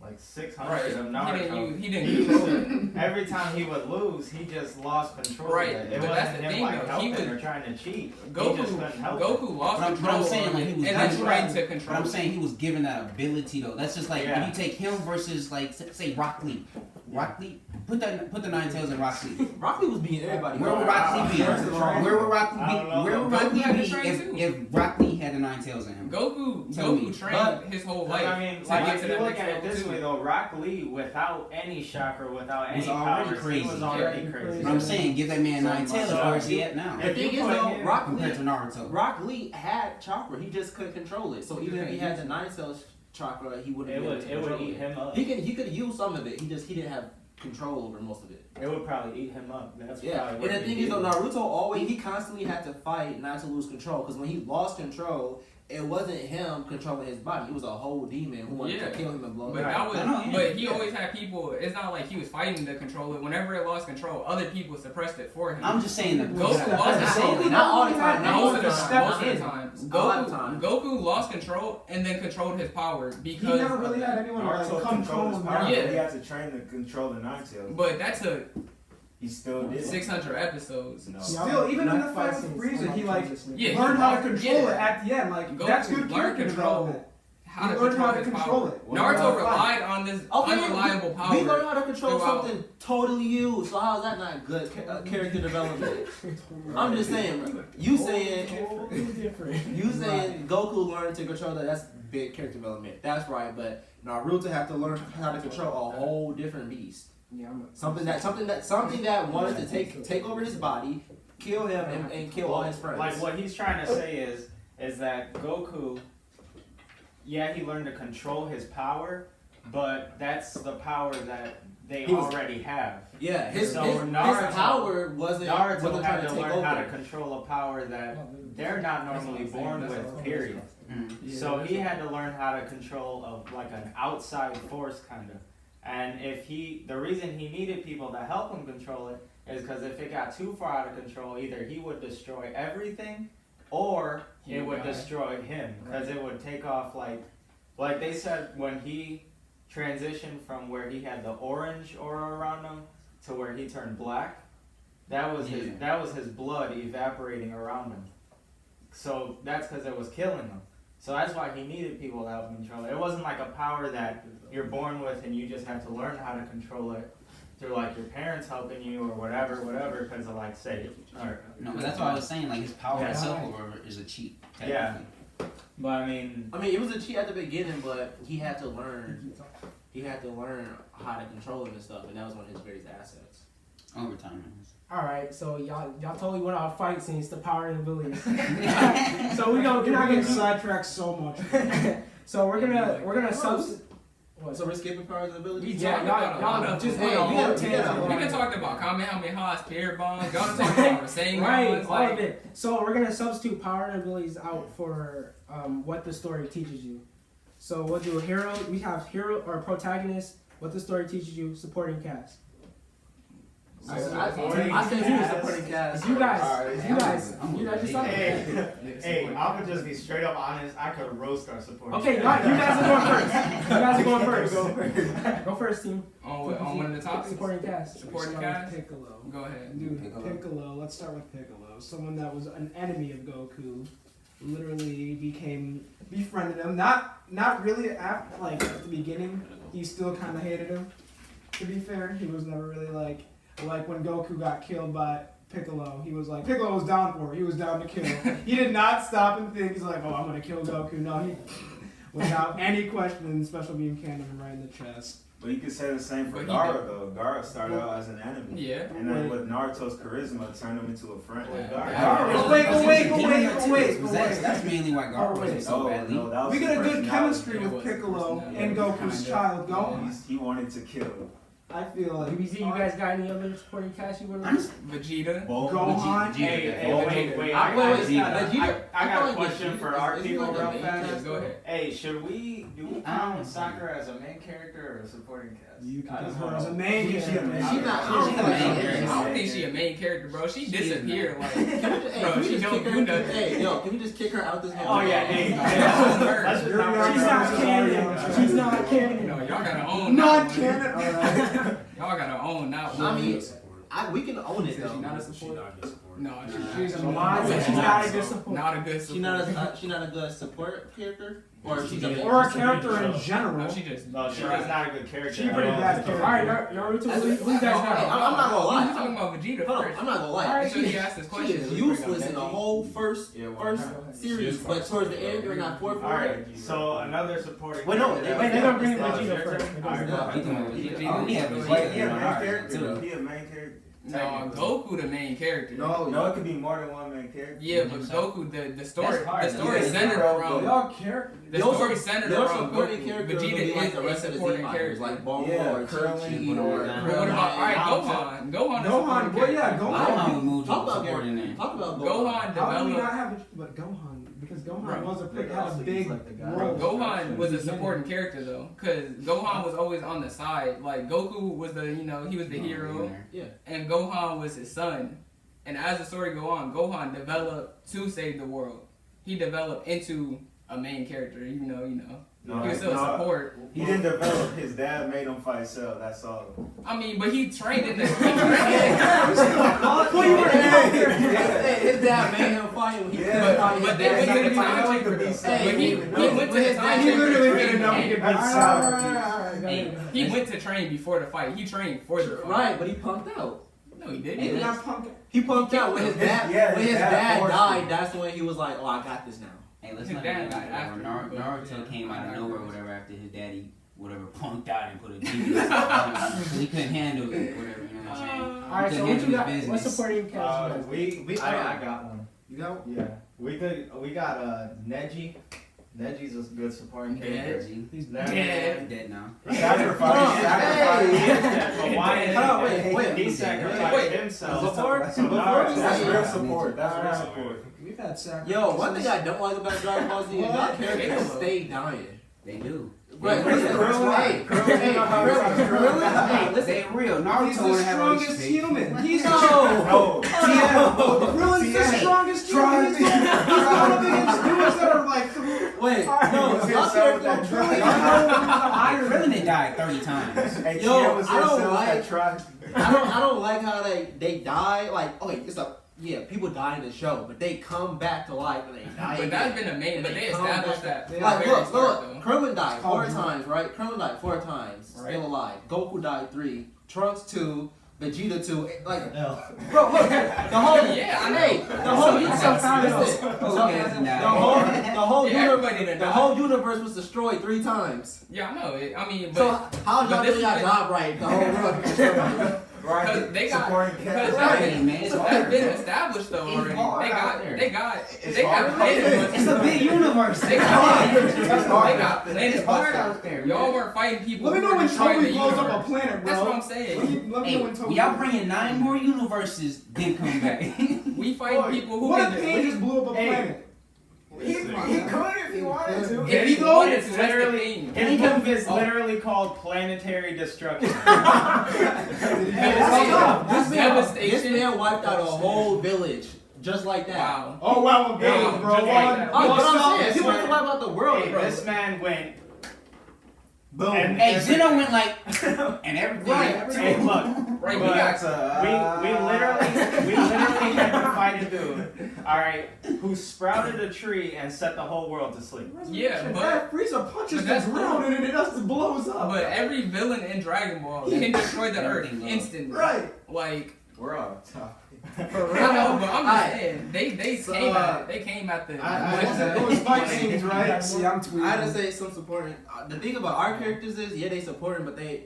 like 600 Right. of Naruto, He didn't control it. every time he would lose, he just lost control. Right, Of it. It but wasn't that's the him thing, like though. He helping was- or trying to cheat. He just Goku couldn't help it. Goku lost But control I'm saying, on like, it, he was and then that's tried right. to But control. I'm saying he was given that ability though. That's just like Yeah. if you take him versus like say Rock Lee. Rock Lee, put the Nine Tails in Rock Lee. Rock Lee was beating everybody. Where would Rock Lee be? First of all, Where would Rock I don't know. Lee? Where would Rock Lee Goku had to be train too. if Rock Lee had the Nine Tails in him? Tell me. Goku trained But- his whole Like, life. I mean, to like get if to you that look next at it level, this too. way though, Rock Lee without any chakra, without any Was already powers, crazy. he was already Yeah, crazy. But I'm saying give that man Nine Tails. So Where is he you- at now? The If thing you is put though, him- Rock Compared Lee, to Naruto. Rock Lee had chakra. He just couldn't control it. So even if he had the Nine Tails chakra, he wouldn't It be able would to it would control eat it. him up. He could use some of it. He didn't have control over most of it. It would probably eat him up. That's Yeah, probably and what the he thing is did. though, Naruto he constantly had to fight not to lose control. Because when he lost control, it wasn't him controlling his body. It was a whole demon who wanted Yeah. to kill him and blow But him Right. that was, I know, yeah. but he always had people. It's not like he was fighting to control it. Whenever it lost control, other people suppressed it for him. I'm just saying that. Goku I'm lost just control. saying Not all the time. Most Not all of the the time. time. Most of in. the times. A lot of times. Goku lost control and then controlled his power He because. never of really that. had anyone like Naruto control controlled his him. power, down. Yeah. but he had to train to control the Nine Tails. But that took He still did. 600 episodes. No. Still, even in the Not fight fighting with Frieza, he like Yeah, learned he how to learned- control yeah. it at the end. Like Goku that's good learned character control. development. How He to learned control how to his control power. it. Naruto relied on this unreliable power. We learned how to control throughout- something totally new. So how's that not good character development? I'm just saying, bro. You saying Goku learned to control that? That's big character development. That's right. But Naruto had to learn how to control a whole different beast. Yeah, Something that wanted to take over his body, kill him, and kill all his friends. Like what he's trying to say is that Goku, yeah, he learned to control his power, but that's the power that they He was- already have. Yeah, his Naruto- power wasn't Naruto trying had to to take learn how to over. control a power that they're not normally born with, period. Mm. So he had to learn how to control like an outside force kind of. And the reason he needed people to help him control it is because if it got too far out of control, either he would destroy everything, or He it would would die. destroy him because it would take off like they said when he transitioned from where he had the orange aura around him to where he turned black. That was his blood evaporating around him. So that's because it was killing him. So that's why he needed people to help him control it. It wasn't like a power that you're born with and you just have to learn how to control it through like your parents helping you or whatever, because of like say, or No, but that's what I was saying. Like his power Yeah. itself is a cheat. Yeah. Technically. But I mean, It was a cheat at the beginning, but he had to learn. He had to learn how to control him and stuff, and that was one of his greatest assets. Over time. All right, so y'all totally went out of fight scenes to power and abilities. So we're not You're not getting gonna. sidetracked so much. So we're gonna substitute. So we're skipping powers and abilities. Yeah, y'all just Hey, went on a whole you tangent. gotta- We can talk about Kamehameha, Spirit Bombs. Y'all can talk about Rasengan. Right, all of Like, it. So we're gonna substitute power and abilities out for what the story teaches you. So we'll do a hero. We have hero or protagonist. What the story teaches you. Supporting cast. I said he was supporting cast. You guys just saw it. Hey, I'm gonna just be straight up honest. I could roast our supporters. Okay, you guys are going first. Go first, team. On one of the topics. Supporting cast. Supporting cast. Piccolo. Go ahead. Dude, Piccolo. Let's start with Piccolo. Someone that was an enemy of Goku. Literally befriended him. Not really at the beginning. He still kind of hated him. To be fair, he was never really like when Goku got killed by Piccolo. He was like, Piccolo was down for it. He was down to kill. He did not stop and think. He's like, oh, I'm gonna kill Goku. No, he without any question, special beam canned him right in the chest. But you could say the same for Gaara though. Gaara started out as an enemy. Yeah. And then with Naruto's charisma, turned him into a friend. Wait. That's mainly why Gaara was so badly. No, We get a good chemistry with Piccolo and Goku's child, Gohan. He wanted to kill. I feel like UBZ, you guys got any other supporting cast you want to Vegeta. Gohan. Wait. I got a question for our people real fast. Go ahead. Hey, do we count Sakura as a main character or a supporting cast? You can count her as a main character. I don't think she a main character, bro. She disappeared. Like, bro, she don't do nothing. Hey, yo, can we just kick her out this whole? Oh yeah, hey. She's not canon. No, y'all gotta own. Not canon. Alright. Y'all gotta own that one. I mean, we can own it though. She's not a support. No, She's a mod, but she's not a good support. Not a good support. She not a good support character, or a character in general. No, she's not a good character. She's pretty bad character. Alright, Naruto, who you guys got? I'm not gonna lie. We're talking about Vegeta first. I'm not gonna lie. Until you ask this She question. is useless in the whole first series, but towards the end during that fourth one. Alright, so another supporting. Wait, no, they're gonna bring Vegeta first. He a main character. No, Goku the main character. No, it could be more than one main character. Yeah, but Goku, the story centered around. Y'all care. The story centered around supporting Goku. character. Vegeta Like is the rest a of the supporting Z character. like Bulma or Krillin or But what about Gohan? Gohan is a Gohan, supporting well, yeah, character. Gohan. Gohan moved to Talk about supporting there. Talk about Gohan How do we not developed. have it? But Gohan, because Gohan Bro, was had a big role. Gohan was a supporting character though, cause Gohan was always on the side. Like Goku was he was the hero, and Gohan was his son. And as the story go on, Gohan developed to save the world. He developed into a main character, even though he was still support. He didn't develop. His dad made him fight Cell. That's all. I mean, but he trained in the. His dad made him fight when he couldn't fight his But they dad. went to the time chamber. But he went to the time He chamber. literally didn't know he could beat Cell. He went to train before the fight. He trained for the fight. Right, but he punked out. No, he He didn't. did not punk. He punked out when his dad. When his dad forced died, that's when he was like, "Oh, I got this now." Hey, let's His not dad forget died after, Naruto came out of nowhere, whatever, after his daddy, whatever, punked out and put a genius. He couldn't handle it, whatever. You know what I'm saying? Alright, so what you got? What supporting cast? I got one. You know? Yeah. We got Neji. Neji's a good supporting character. He's dead now. Sacrifice. But why? Wait. He sacrificed himself. That's real support. That's real support. We've had sacrifices. Yo, one thing I don't like about Dragon Ball Z is that characters stay dying. They do. But listen, Krillin, hey, listen. They real. He's Naruto the would have strongest human. He's No. Krillin's the strongest human. He's one of the humans that are like. Wait, no, y'all care about Krillin. Krillin died 30 times. Hey, Yo, Tia was I don't himself like- that tried. I don't like how they die. Like, okay, it's a people die in the show, but they come back to life and they die. But again. that's been the main. But they come established back. that. from Like, the very look, start, though. Krillin died called 4 Dream. times, right? Krillin died 4 times, Right. still alive. Goku died 3, Trunks 2, Vegeta 2. Like, No. bro, look, the whole Yeah, I know. hey, the whole Everybody the whole universe was destroyed 3 times. Yeah, I know. I mean, but So how but y'all this doing your is- job right? The whole world was destroyed. Because they got Supporting because character. that's been established though It's already. hard They out got there. they got hard. planet It's a big universe. They got It's planet hard busters. out there. Y'all weren't fighting people. Let me who know were when destroying Toby the blows up universe. a planet, bro. That's what I'm saying. Let me know Hey, when Toby. y'all bringing 9 more universes, then come back. We fighting people who What can if Pain just blew up a planet? He couldn't. he wanted to. If His he move wanted is to, that's the literally thing. his move is literally called planetary destruction. This man wiped out a whole village just like that. Wow. Oh wow, Wow, big bro. just like that. Oh, One- but I'm saying, this he wants to man- wipe out the world, Hey, bro. this man went. Boom. And- Hey, Zeno went like, and everything. Right. Hey, look. Right, we But got we literally had to fight a dude, all right, who sprouted a tree and set the whole world to sleep. Yeah, but that Frieza punches but the that's ground and it just blows up. but every villain in Dragon Ball can destroy the Earth Everything, instantly. Right. Like We're off topic. For real. I know, but I'm just Alright. saying they So, came at it. They came at the. It was fight scenes, right? See, I'm tweeting. I had to say some supporting. The thing about our characters is, yeah, they support him, but they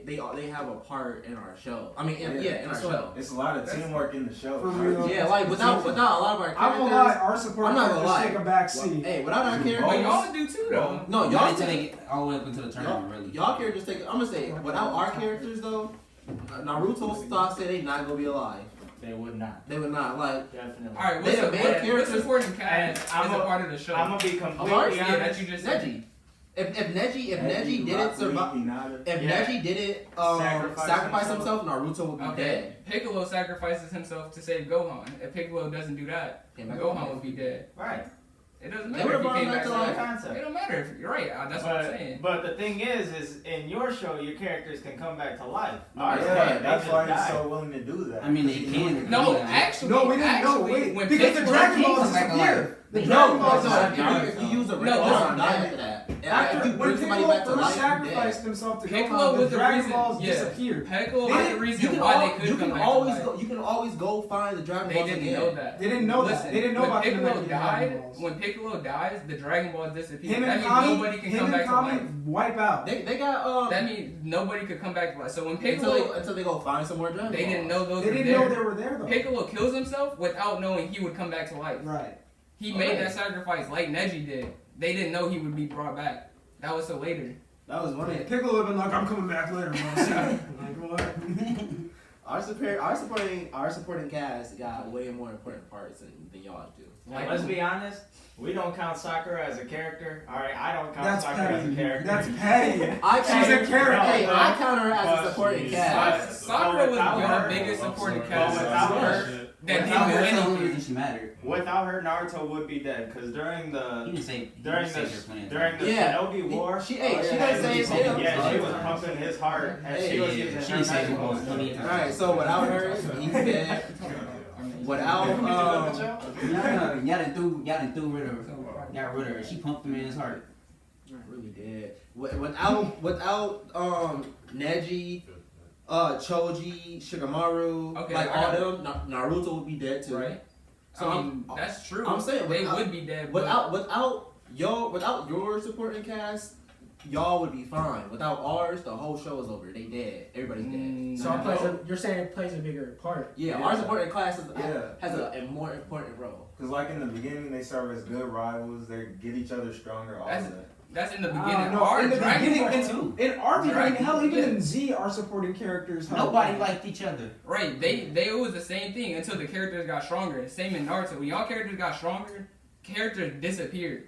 have a part in our show. I mean, in our show. It's a lot of teamwork in the show. For real. Yeah, like without a lot of our I won't lie, characters. our support I'm not gonna characters lie. take a back seat. Hey, without our But characters, y'all do too, though. no, Y'all y'all until they take get all the way up into the tournament, really. y'all characters take. I'm gonna say without our characters though, Naruto, Sasuke, they not gonna be alive. They would not. They would not like. Definitely. All right, They the main what characters- supporting cast is I'm a a- part of the show? I'm gonna be Ours? completely Yeah, honest. that you just said. Neji. If Neji didn't survive, if Yeah. Neji didn't Sacrifice sacrifice himself. himself, Naruto would be Okay, dead. Piccolo sacrifices himself to save Gohan. If Piccolo doesn't do that, Came back Gohan alive. would be dead. Right. It doesn't They matter would've if he brought him came back back to to life. life. Concept. It don't matter if you're right. That's what I'm saying. But the thing is in your show, your characters can come back to life. No, Ours Yeah, can't. They that's just why he's die. so willing to do that. I mean, they can. No, Yeah. actually, No, we didn't know. actually, Wait, when because the Piccolo Dragon Balls came back disappeared. The No, Dragon no, Balls no. disappeared. If you use a No, red listen, Gohan die after that. After If you when bring somebody Piccolo back to first life, you dead. sacrificed himself to Piccolo Gohan, the was the Dragon reason- Balls yeah. disappeared. Piccolo They was the didn't- reason why they could you come can back always to go. life. You can always go find the Dragon They Balls didn't again. know that. They didn't know Listen, that. They didn't know when about the Piccolo Dragon died. Balls. When Piccolo dies, the Dragon Balls disappear. Him That and means Kami, nobody can come back to life. wipe out. They got That means nobody could come back to life. So when until Piccolo, they go find some more Dragon they Balls. didn't know those They were didn't know there. they were there though. Piccolo kills himself without knowing he would come back to life. Right. He made that sacrifice like Neji did. They didn't know he would be brought back. That was so later. That was one of Piccolo would have been like, I'm coming back later, bro. Like, what? our supporting cast got way more important parts than y'all do. Like, let's be honest, we don't count Sakura as a character. All right, I don't count That's Sakura as a petty. character. That's petty. I She's a character. Hey, I count her as But a supporting she's- cast. Sakura was without your her- biggest supporting But cast without her, that Without didn't do her, that's the only anything. reason she mattered. without her, Naruto would be dead. Because during He the didn't say. during he the saved her plenty of during times. the Yeah. Shinobi War, She yeah, doesn't say it. yeah, she was pumping his heart and she was Yeah, using she her didn't say magic it was moves. plenty of times. Alright, so without her, he's dead. Without Y'all done threw rid of her. Got rid of her. She pumped him in his heart. really dead. Without Neji, Choji, Shikamaru, Okay, like I all them, Naruto would be dead too. Right. So I mean, that's true. I'm saying they without- would be dead. But without your supporting cast, y'all would be fine. Without ours, the whole show is over. They dead. Everybody's dead. So it plays you're saying it plays a bigger part. Yeah, Yeah. our supporting class Yeah. has a more important role. Because like in the beginning, they serve as good rivals. They get each other stronger. All That's- that. that's in the I beginning. don't know. Our In the Dragon beginning, Ball too. In our beginning, Dragon- hell, even yeah. in Z, our supporting characters. Nobody liked each other. Right, it was the same thing until the characters got stronger. Same in Naruto. When y'all characters got stronger, characters disappeared.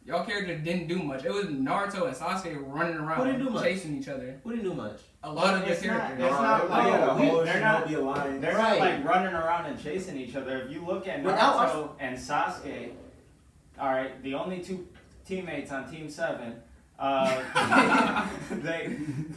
Y'all characters didn't do much. It was Naruto and Sasuke running Who didn't do around much? chasing each other. We didn't do much. A lot of the It's not- characters. it's not like- yeah, the whole they're not- Shinobi Alliance. They're Right. not like running around and chasing each other. If you look at Without Naruto and Sasuke, all right, the only two teammates on Team 7, they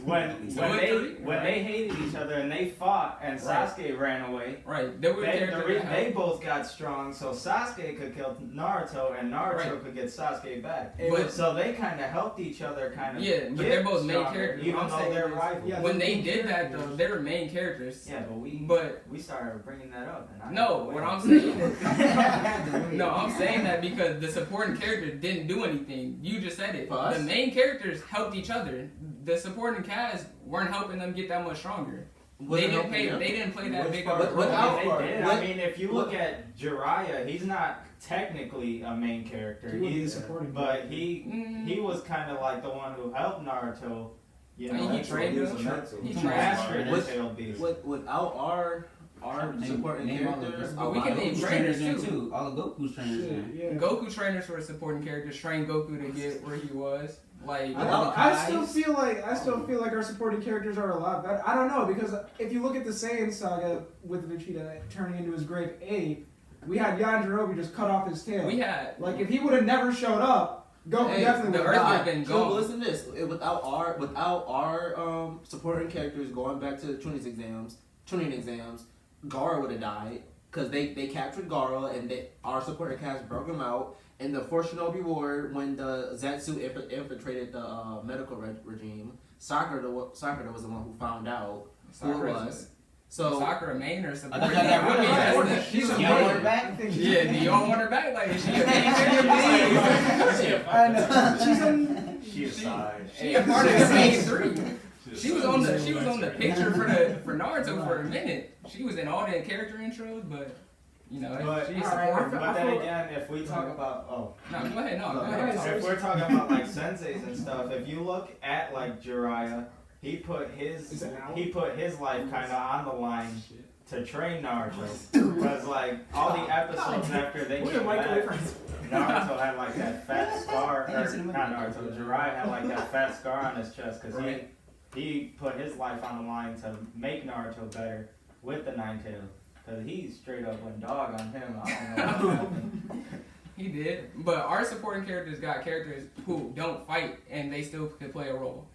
when they hated each other and they fought and Sasuke ran away. Right, there were characters. They both got strong, so Sasuke could kill Naruto and Naruto Right. could get Sasuke back. But- So they kind of helped each other, kind of. Yeah, but get they're both main stronger, characters. even I'm though saying they're is, rivals. Yeah, when they're they main did that characters. though, they were main characters. Yeah, But we started bringing that up. And I no, what I'm saying, no, I'm saying that because the supporting characters didn't do anything. You just said it. For us? The main characters helped each other. The supporting cast weren't helping them get that much stronger. They didn't play that Which big part? of a But role. without- They did. What- I mean, if you look at Jiraiya, he's not technically a main character. He would be He's, supporting. but he was kind of like the one who helped Naruto. You I mean, know, he trained He was him. a mentor. He to trained master him. the tailed beast. Without our our supporting Name all the characters. But we can name trainers too. All of Goku's trainers. Shit, Man. yeah. Goku trainers were supporting characters, trained Goku to get where he was. Like, I still feel like our supporting characters are a lot better. I don't know, because if you look at the Saiyan saga with Vegeta turning into his great ape, we had Yajirobe just cut off his tail. we had Like if he would have never showed up, Goku definitely the would Earth have would died. have been So gone. listen to this. Without our supporting characters going back to the Chunin exams, Gara would have died because they captured Gara and our supporting cast broke him out. In the Fourth Shinobi War, when the Zetsu infiltrated the medical regime, Sakura was the one who found out who it was. So Sakura main or I supporting. thought y'all got rid of her. She's a Y'all want her main. back? Yeah, do y'all want her back? Like, is she a main? I know. She's She aside. She a part of the main 3. She was on the picture for Naruto for a minute. She was in all the character intros, but you know, But, she's Alright, supporting. but then again, if we talk about No, go ahead. No, go Go ahead. ahead. if we're talking about like senseis and stuff, if you look at like Jiraiya, he put his life kind of on the line to train Naruto, because like all the episodes after they came back, Naruto had like that fat scar, or not Naruto, Jiraiya had like that fat scar on his chest because he put his life on the line to make Naruto better with the Nine Tails. Cause he straight up went dog on him. I don't know what happened. He did, but our supporting characters got characters who don't fight and they still could play a role.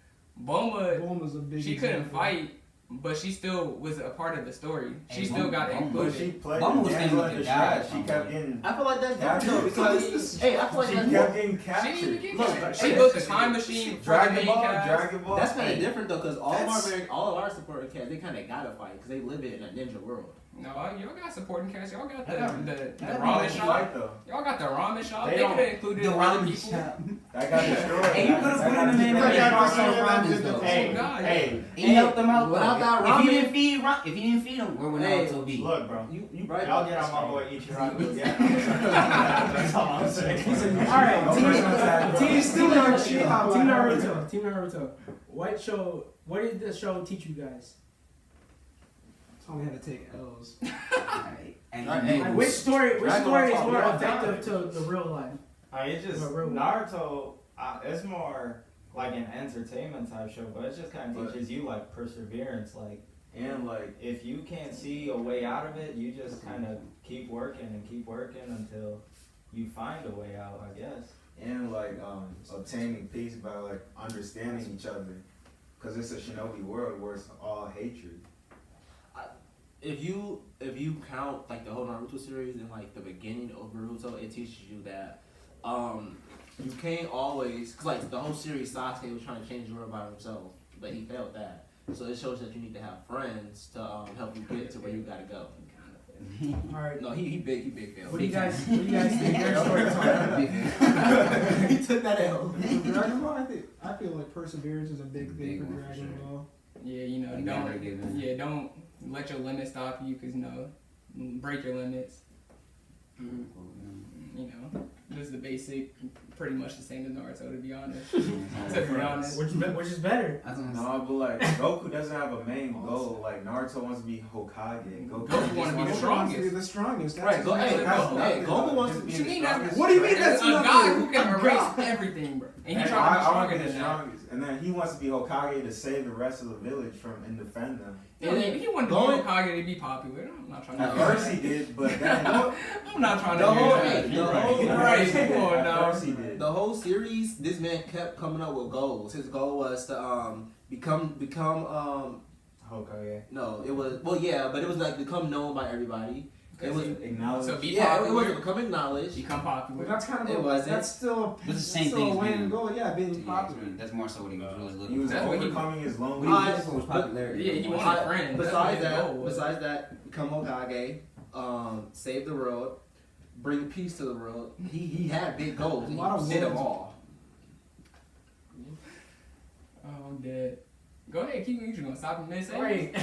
Bulma's a big she couldn't example. fight, but she still was a part of the story. She Hey, still got Bulma- But she included. played Mama was Angela thinking the God. Shred. She kept getting. I feel like that's Yeah, different though because hey, I feel like She that's kept getting She captured. didn't get Look, captured. hey, She built a time machine for the Dragon main Ball, cast. Dragon Ball. that's kind of Hey, different though because that's- all of our supporting cast they kind of gotta fight because they live in a ninja world. No, y'all got supporting cast. Y'all got the That ramen didn't shop. fight though. Y'all got the ramen shop. They They don't- could have included The other ramen people. shop. That got destroyed. Hey, you could've put him in there. Hey, God. hey, He helped them out. Without though. that If you ramen- didn't feed him, where would Hey, Naruto be? look, bro. You right? Y'all get on my boy Ichiraku again. That's all I'm saying. Alright, Team Naruto. Team Naruto. What did the show teach you guys? Taught me how to take L's. Alright. And Right, you hey, knew- Like, which story is Dragon more Ball Talk, effective to the real life? It's just No, real Naruto. It's more like an entertainment type show, but it just kind of teaches you like perseverance. Like, And like, if you can't see a way out of it, you just kind of keep working until you find a way out, I guess. and like obtaining peace by like understanding each other, because it's a shinobi world where it's all hatred. If you count like the whole Naruto series and like the beginning of Naruto, it teaches you that you can't always, cause like the whole series Sasuke was trying to change the world by himself, but he failed that. So it shows that you need to have friends to help you get to where you gotta go. All right. No, he big failed. What do you guys think? Your story time. He took that L. Dragon Ball, I feel like perseverance is a big thing Big for one for Dragon sure. Ball. Yeah, you know, You never give in. don't let your limits stop you, cause break your limits. You know, just the basic, pretty much the same as Naruto, to be honest. To be honest. Which is better? I was gonna No, but like Goku doesn't have a main goal. Like Naruto wants to be Hokage. Goku just wanna be the wants strongest. To be the strongest. That's Right, his go, main hey, goal. Goku wants to What be you mean that's What do you mean that's a guy who nothing? can A erase god. everything, bro? And he And trying to be I want stronger to be the than that. strongest. And then he wants to be Hokage to save the rest of the village and defend them. He wanted to Going- be Hokage to be popular. I'm not trying to At do first that. he did, but then I'm not trying to The do whole- that. the whole- Right, come on At now. first he did. The whole series, this man kept coming up with goals. His goal was to become Hokage. no, it was but it was like become known by everybody. It was Acknowledge. So be yeah, it was popular, to become acknowledged. become But popular. that's kind of It wasn't. that's still It's the same still thing a as way to being- go. Yeah, being Yeah, popular. that's more so what he was really He looking was for. That's what he- overcoming his loneliness. Uh, He just was popularity. Yeah, he More wanted so. friends. Besides That's what his goal that, was. become Hokage, save the world, bring peace to the world. He had big goals. A And lot of he did them words. all. Oh, I'm dead. Go ahead, keep you gonna stop him mid Right.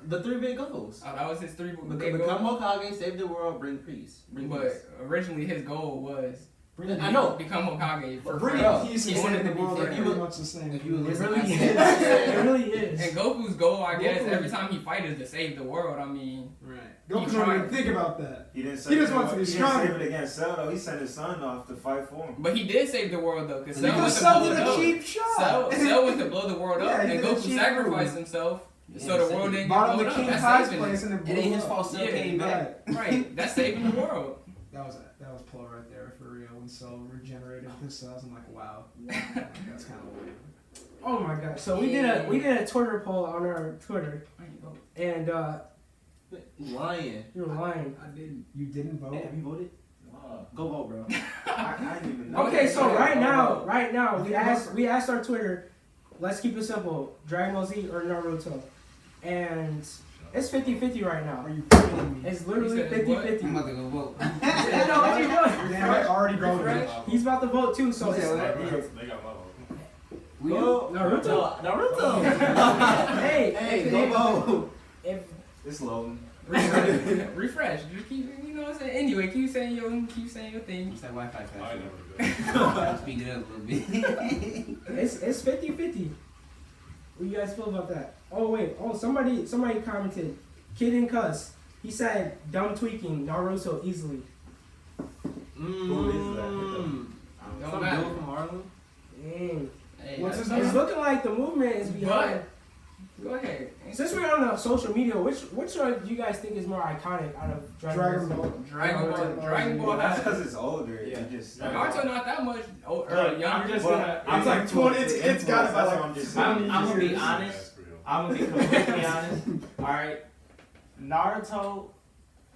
The 3 big goals. Oh, that was his 3 big Become goals. Hokage, save the world, bring peace. Bring But peace. originally his goal was I know. Become Hokage for Bringing free. peace He and wanted saving to the be world are free. pretty much the same. If you It listen, really I is. said- It really is. And Goku's goal, I guess, Goku- every time he fights is to save the world. I mean, Right. He Goku don't tried. even think about that. He didn't He just wants to be he didn't stronger. save it against Cell though. He sent his son off to fight for him. but he did save the world though, because Cell Because went to Cell blow did it a up. cheap shot. Cell went to blow the world up, Yeah, he and did a Goku cheap sacrificed move. himself Yeah, so the world didn't get Bought him blown the up. King That's Kai's saving place it. and it It blew ain't his up. fault. Still Yeah, came back. Right, that's saving the world. That was Plo right there for real. When Cell regenerated his cells, I'm like, wow, that's kind of weird. Oh my god! So we did a Twitter poll on our Twitter, and Lying. you're lying. I didn't. You didn't vote. Hey, have you voted? Go vote, bro. I didn't even know. Okay, so right now, If you we asked our Twitter, let's keep it simple: Dragon Ball Z or Naruto, and it's 50-50 right now. Are you kidding me? It's literally You said what? 50-50. I'm about to go vote. No, what you doing? Damn, I already voted. Refresh. He's about to vote too, so He it's, said They got my vote. We Go Naruto. Naruto. hey, Hey, go vote. if It's loading. Refresh. Just keep, you know what I'm saying? Anyway, keep saying your thing. It's that Wi-Fi I fast. never good. Speed it up a little bit. it's 50-50. What do you guys feel about that? Oh wait, somebody commented, Kid and Cuss. He said dumb tweaking Naruto easily. Who is that? Don't Some matter. dude from Harlem. Dang. Hey, What's his that's- name? It's looking like the movement is behind. Go ahead. Since we're on the social media, which one do you guys think is more iconic out of Dragon Ball. Dragon Ball That's has. because it's older. Yeah. It just. Naruto not that much Look, younger. I'm just Well, gonna. It's like 20. It's got That's about what like I'm just I'm saying. gonna be years. honest. That's real. I'm gonna be completely honest. All right, Naruto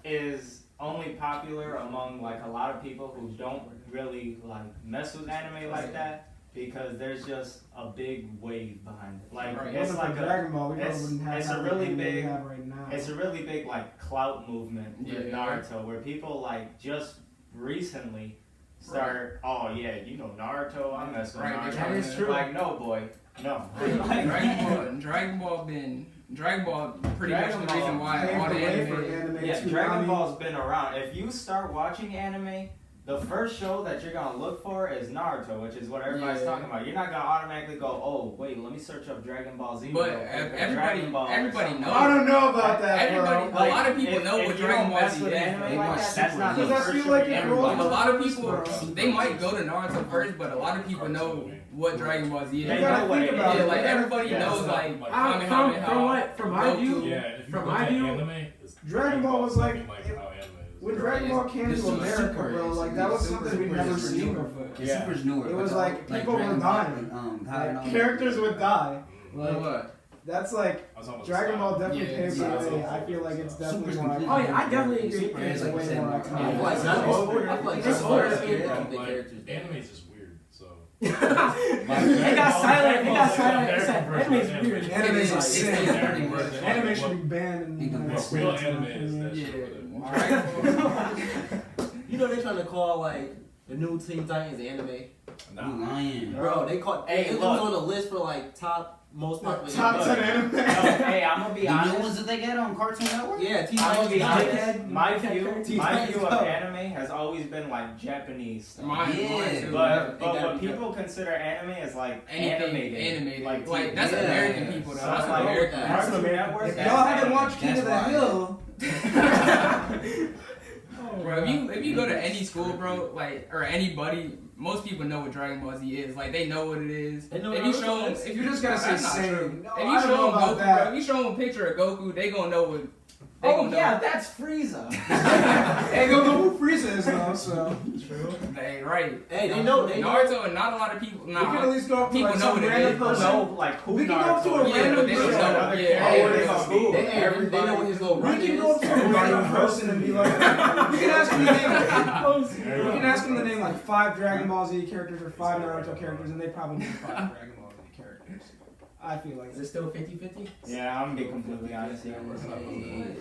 is only popular among like a lot of people who don't really like mess with anime like that because there's just a big wave behind it. Like Right. it's Wasn't like for a Dragon Ball, we probably it's- wouldn't have it's a half really the anime we big- have right now. it's a really big like clout movement with Yeah. Naruto where people like just recently start. Oh yeah, you know Naruto. I'm messing with Right, Naruto. that is true. Like no boy, no. Dragon Ball pretty much Dragon the reason Ball why Paved all the the way for anime. anime Yeah, too. Dragon I mean, Ball's been around. If you start watching anime, the first show that you're gonna look for is Naruto, which is what everybody's Yeah. talking about. You're not gonna automatically go, oh wait, let me search up Dragon Ball Z. But real quick, or everybody Dragon Ball or knows. something. I don't know about that, Everybody, bro. a lot of people know if what you Dragon don't Ball mess Z with is. anime They like watch that, that's not the Because I first feel show like you're it gonna rolls watch. A lot of people, Bro. they might go to Naruto first, but a lot of people know what Dragon Ball Z is. They You gotta know what think it about is. Yeah, it. like everybody Yeah, knows it's like not from Kamehameha, from my Goku. view, Yeah, if you From look my at view, anime, it's Dragon Ball was nothing like- how anime is. When Dragon Ball came This to was America, super, bro, it's- like that was it's something super, we'd never super seen newer. before. It's Yeah. super newer. It was but like people Dragon were Ball dying. and, God and Like, all that. characters would die. Like Like what? that's like I'm talking about Dragon the Ball style. definitely Yeah, paved the yeah. way. I feel like it's definitely Super's more completely Oh, yeah, I iconic. definitely agree. Super is, like you Way said, more more iconic. I feel like iconic. that's older. I feel like It's that's older. older. Yeah. The Like, characters. anime is just weird, so. It got silent. It got silent. It said American anime's version weird. of Anime is It's insane. the American version. Anime should be banned in the Think of United what States. Real in my anime is opinion. that Yeah. shit. You know they trying to call like the new Teen Titans anime. You Nah. lying. Bro, they called. Hey, it was look. on the list for like top most popular. Top anime. 10 anime. No, hey, I'm gonna be The new honest. ones that they get on Cartoon Network? Yeah, Teen I'm gonna be Titans. honest. My Titans view of go. anime has always been like Japanese stuff. Mine, Yeah. mine too. But It gotta what be people consider anime is like anything animated. like Like that's Yeah. American people though. So That's it's like American. That's Cartoon Network. If that's y'all haven't anime. watched King of the That's why. Hill, Bro, if you go to any school, bro, like or anybody, most people know what Dragon Ball Z is. Like they know what it is. They know if what you Naruto show them, is. if you just gotta say that's not same. true. No, If I you don't show know them about Goku, that. bro, if you show them a picture of Goku, they gonna know what. They Oh gonna know. yeah, that's Frieza. hey, go know who Frieza is now, so. They right. Hey, they know. They know. Naruto and not a lot of people. We can at Nah, least go up to people like know some what it random is. person. No, like who We can go up to a Naruto is. Yeah, random but they don't person. know. Another Yeah, character where they from go. school. They know what his little We run can is. go up to a random person and be like, we can ask him the name. We can ask him the name like 5 Dragon Ball Z characters or 5 Naruto characters, and they probably know 5 Dragon Ball Z characters. I feel like Is it still 50-50? Yeah, I'm gonna be completely honest here.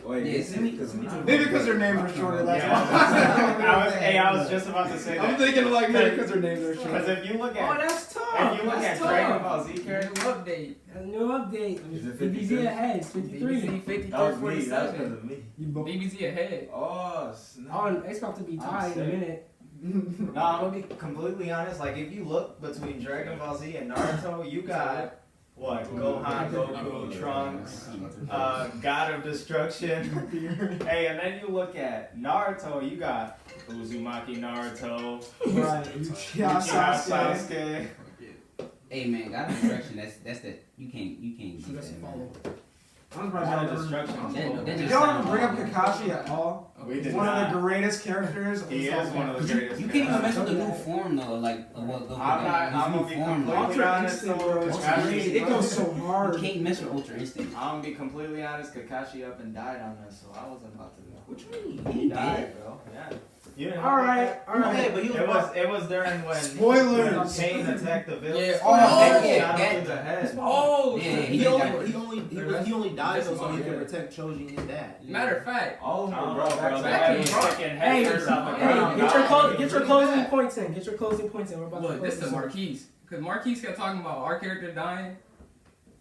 Wait, Yeah, is send me- it? 'Cause send me when I- maybe because their names are shorter. That's Yeah. why. I was just about to say I'm that. thinking like maybe because their names are Because shorter. if you look Oh, at that's tough. if you look at That's Dragon tough. Ball Z new characters, update. A new update. Is it DBZ 52? ahead. It's 53. BBC 53, That was me. That was 47. because of me. You both. BBC ahead. Oh, snap. Oh, and it's about to be tied in a sick. minute. No, I'm gonna be completely honest. Like, if you look between Dragon Ball Z and Naruto, you got what? Gohan, Goku, Trunks, God of Destruction. Hey, and then you look at Naruto, you got Uzumaki Naruto, Right. Uchiha Sasuke. Hey man, God of Destruction. That's that. You can't beat that, man. I'm God surprised of y'all Destruction. That Did just y'all sounds ever bring up wrong. Kakashi at all? We did One not. of the greatest characters. He is one of the greatest. You can't even mess with the new Okay. form though, like of what Goku I'm got. not. I'm His gonna be new form, completely like, Ultra honest. Instinct, bro. It's Ultra crazy. Instinct. It goes so hard. you can't mess with Ultra Instinct. I'm gonna be completely honest. Kakashi up and died on us, so I wasn't about to. What you mean? He He died, bro. Yeah. You didn't know All about right, that? all right. Okay, but you It was during when Spoilers. Pain attacked the village. Yeah. Oh, that- yeah, Shot him that- through the head. Oh, Yeah, He did only, die. he only died so he Yeah. could protect Choji and his dad. matter of fact, Oh, Oh, bro, bro, they had me bro. sticking Hey, head first off the hey, ground. get your closing points in. Get your closing points in. We're about look, to this close is Marquise. Because Marquise kept talking about our character dying.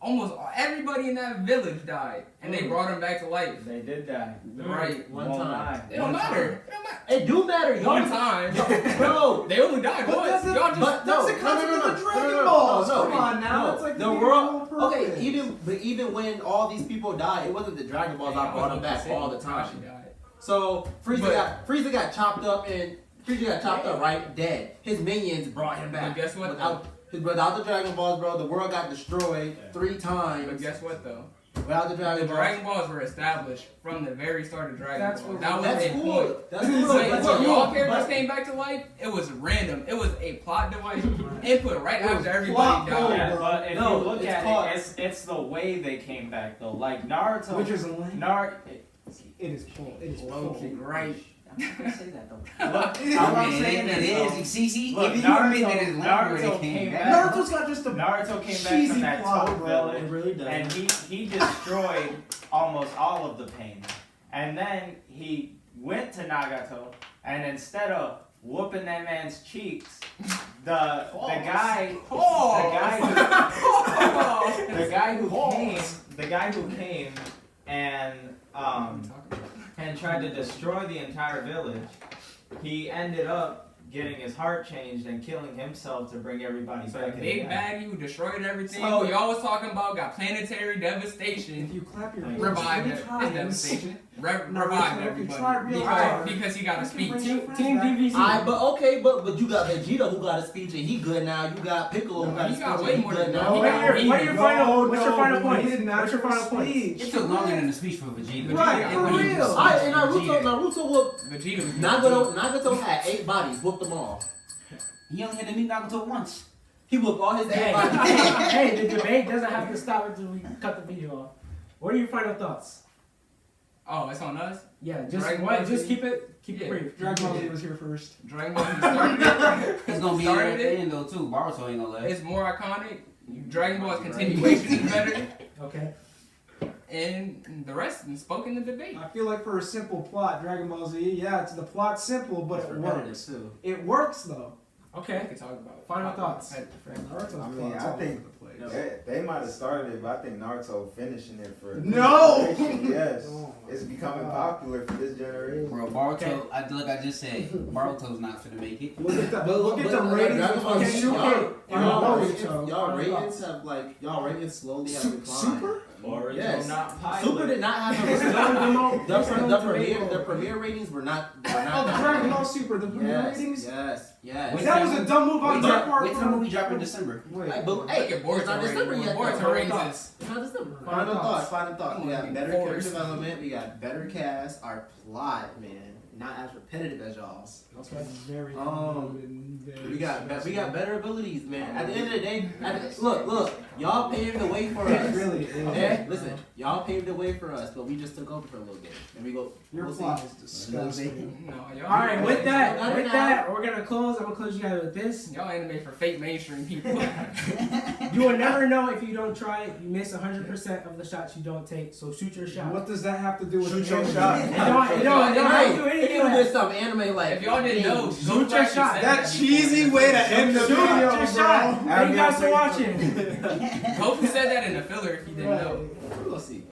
Almost everybody in that village died. And they brought him back to life. They did die. Right. One Won't time. lie. It don't One matter. time. It don't matter. It do matter, y'all. One time. Bro. They only died But once. that's it. Y'all just. But no, That's the concept of the Dragon Balls. Come on now. No, It's like the the world. whole Okay, purpose. even when all these people died, it wasn't the Dragon Balls I brought them back all the time. She died. So But- Frieza got chopped up right, dead. His minions brought him back. But guess what, Without the Dragon Balls, bro, the world got destroyed 3 times. But guess what though? Without the The Dragon Balls. Dragon Balls were established from the very start of Dragon That's Ball. what- That was That's a cool. point. That's cool. So That's when cool. y'all characters But- came back to life, it was random. It was a plot device input right It was after everybody plot hole. died. Yeah, but if No, you look it's at called- it's the way they came back though. Like Naruto, Which is lame. It It is full. It is Low key, full. right? I'm not gonna say that though. Look, I all I'm mean, saying it is, is. See, Look, if you admit that it's Naruto where they came came back. back. Naruto's got just a Naruto came back cheesy from that plot, Toad bro. village, It really does. and he destroyed almost all of the pain. And then he went to Nagato, and instead of whooping that man's cheeks, the guy who came and tried to destroy the entire village, he ended up getting his heart changed and killing himself to bring everybody So back the in big again. baddie who destroyed everything, So- who y'all was talking about, got planetary If devastation. you clap your hands Revived 3 it. It's times, devastation. Revived Naruto, if you everybody. try real Because, hard, because he got a you can speech. bring your friends Team back. DVC. But you got Vegeta who got a speech and he good now. You got Piccolo who got a He speech got and way he more good than now. that. He What got are your Reed. final? What's your final but he points? did not What's your final speech. points? It took longer than the speech for Vegeta. Right, And for when he real. just- And Naruto whooped Vegeta was Nagato had 8 bodies, whooped them all. He only had to meet Naruto once. He whooped all his 8 Hey, bodies. hey, the debate doesn't have to stop until we cut the video off. What are your final thoughts? Oh, it's on us? Yeah, just Dragon what? Ball Just Z? keep it Yeah. brief. Dragon Ball Z was here first. Dragon Ball Z started He's gonna be Started here at the it. end though too. Boruto ain't gonna last. It's more iconic. Dragon Ball's continuation is better. Okay. And the rest is spoken in the debate. I feel like for a simple plot, Dragon Ball Z, yeah, it's the plot's simple, but It's it repetitive works. too. It works though. We Okay. can talk about Final thoughts. Naruto's I mean, plot's I all think over the place. they might have started it, but I think Naruto finishing it for No! Yes, Oh my it's becoming God. popular for this generation. Bro, Boruto, like I just said, Boruto's not gonna make it. Look at the Look ratings Dragon of Ball fucking Z, Super. y'all ratings have y'all ratings slowly have declined. Super? Original, Yes. not pilot. Super did not have the premiere ratings were not. Oh, the Dragon Ball Super, the premiere Yes, ratings? yes. That was a dumb move on their part. Wait till the movie drop in December. Wait. Hey, but hey, Look at it's Boruto not December ratings. yet. Boruto though. ratings is It's not December. Final thoughts. Final thoughts. We got Come on, better force. character development. We got better cast. Our plot, man, not as repetitive as y'all's. Okay. Very We got better abilities, man. At the end of the day, look, y'all paved the way for us. It really is. Okay, listen, y'all paved the way for us, but we just took over for a little bit, and Your we'll plot see. is disgusting. no, y'all. All right. With Not that, we're gonna close. I'm gonna close you guys with this. Y'all anime for fake mainstream people. You will never know if you don't try it. You miss 100% of the shots you don't take. So shoot your shot. What does that have to do with Shoot your anime? shot. It don't have to do It anything. could have been some anime like. If y'all didn't know, Shoot go your back and shot. say That before. cheesy way to end the Shoot video, your bro. shot. Thank you guys for watching. Goku said that in the filler if you didn't know. We'll see.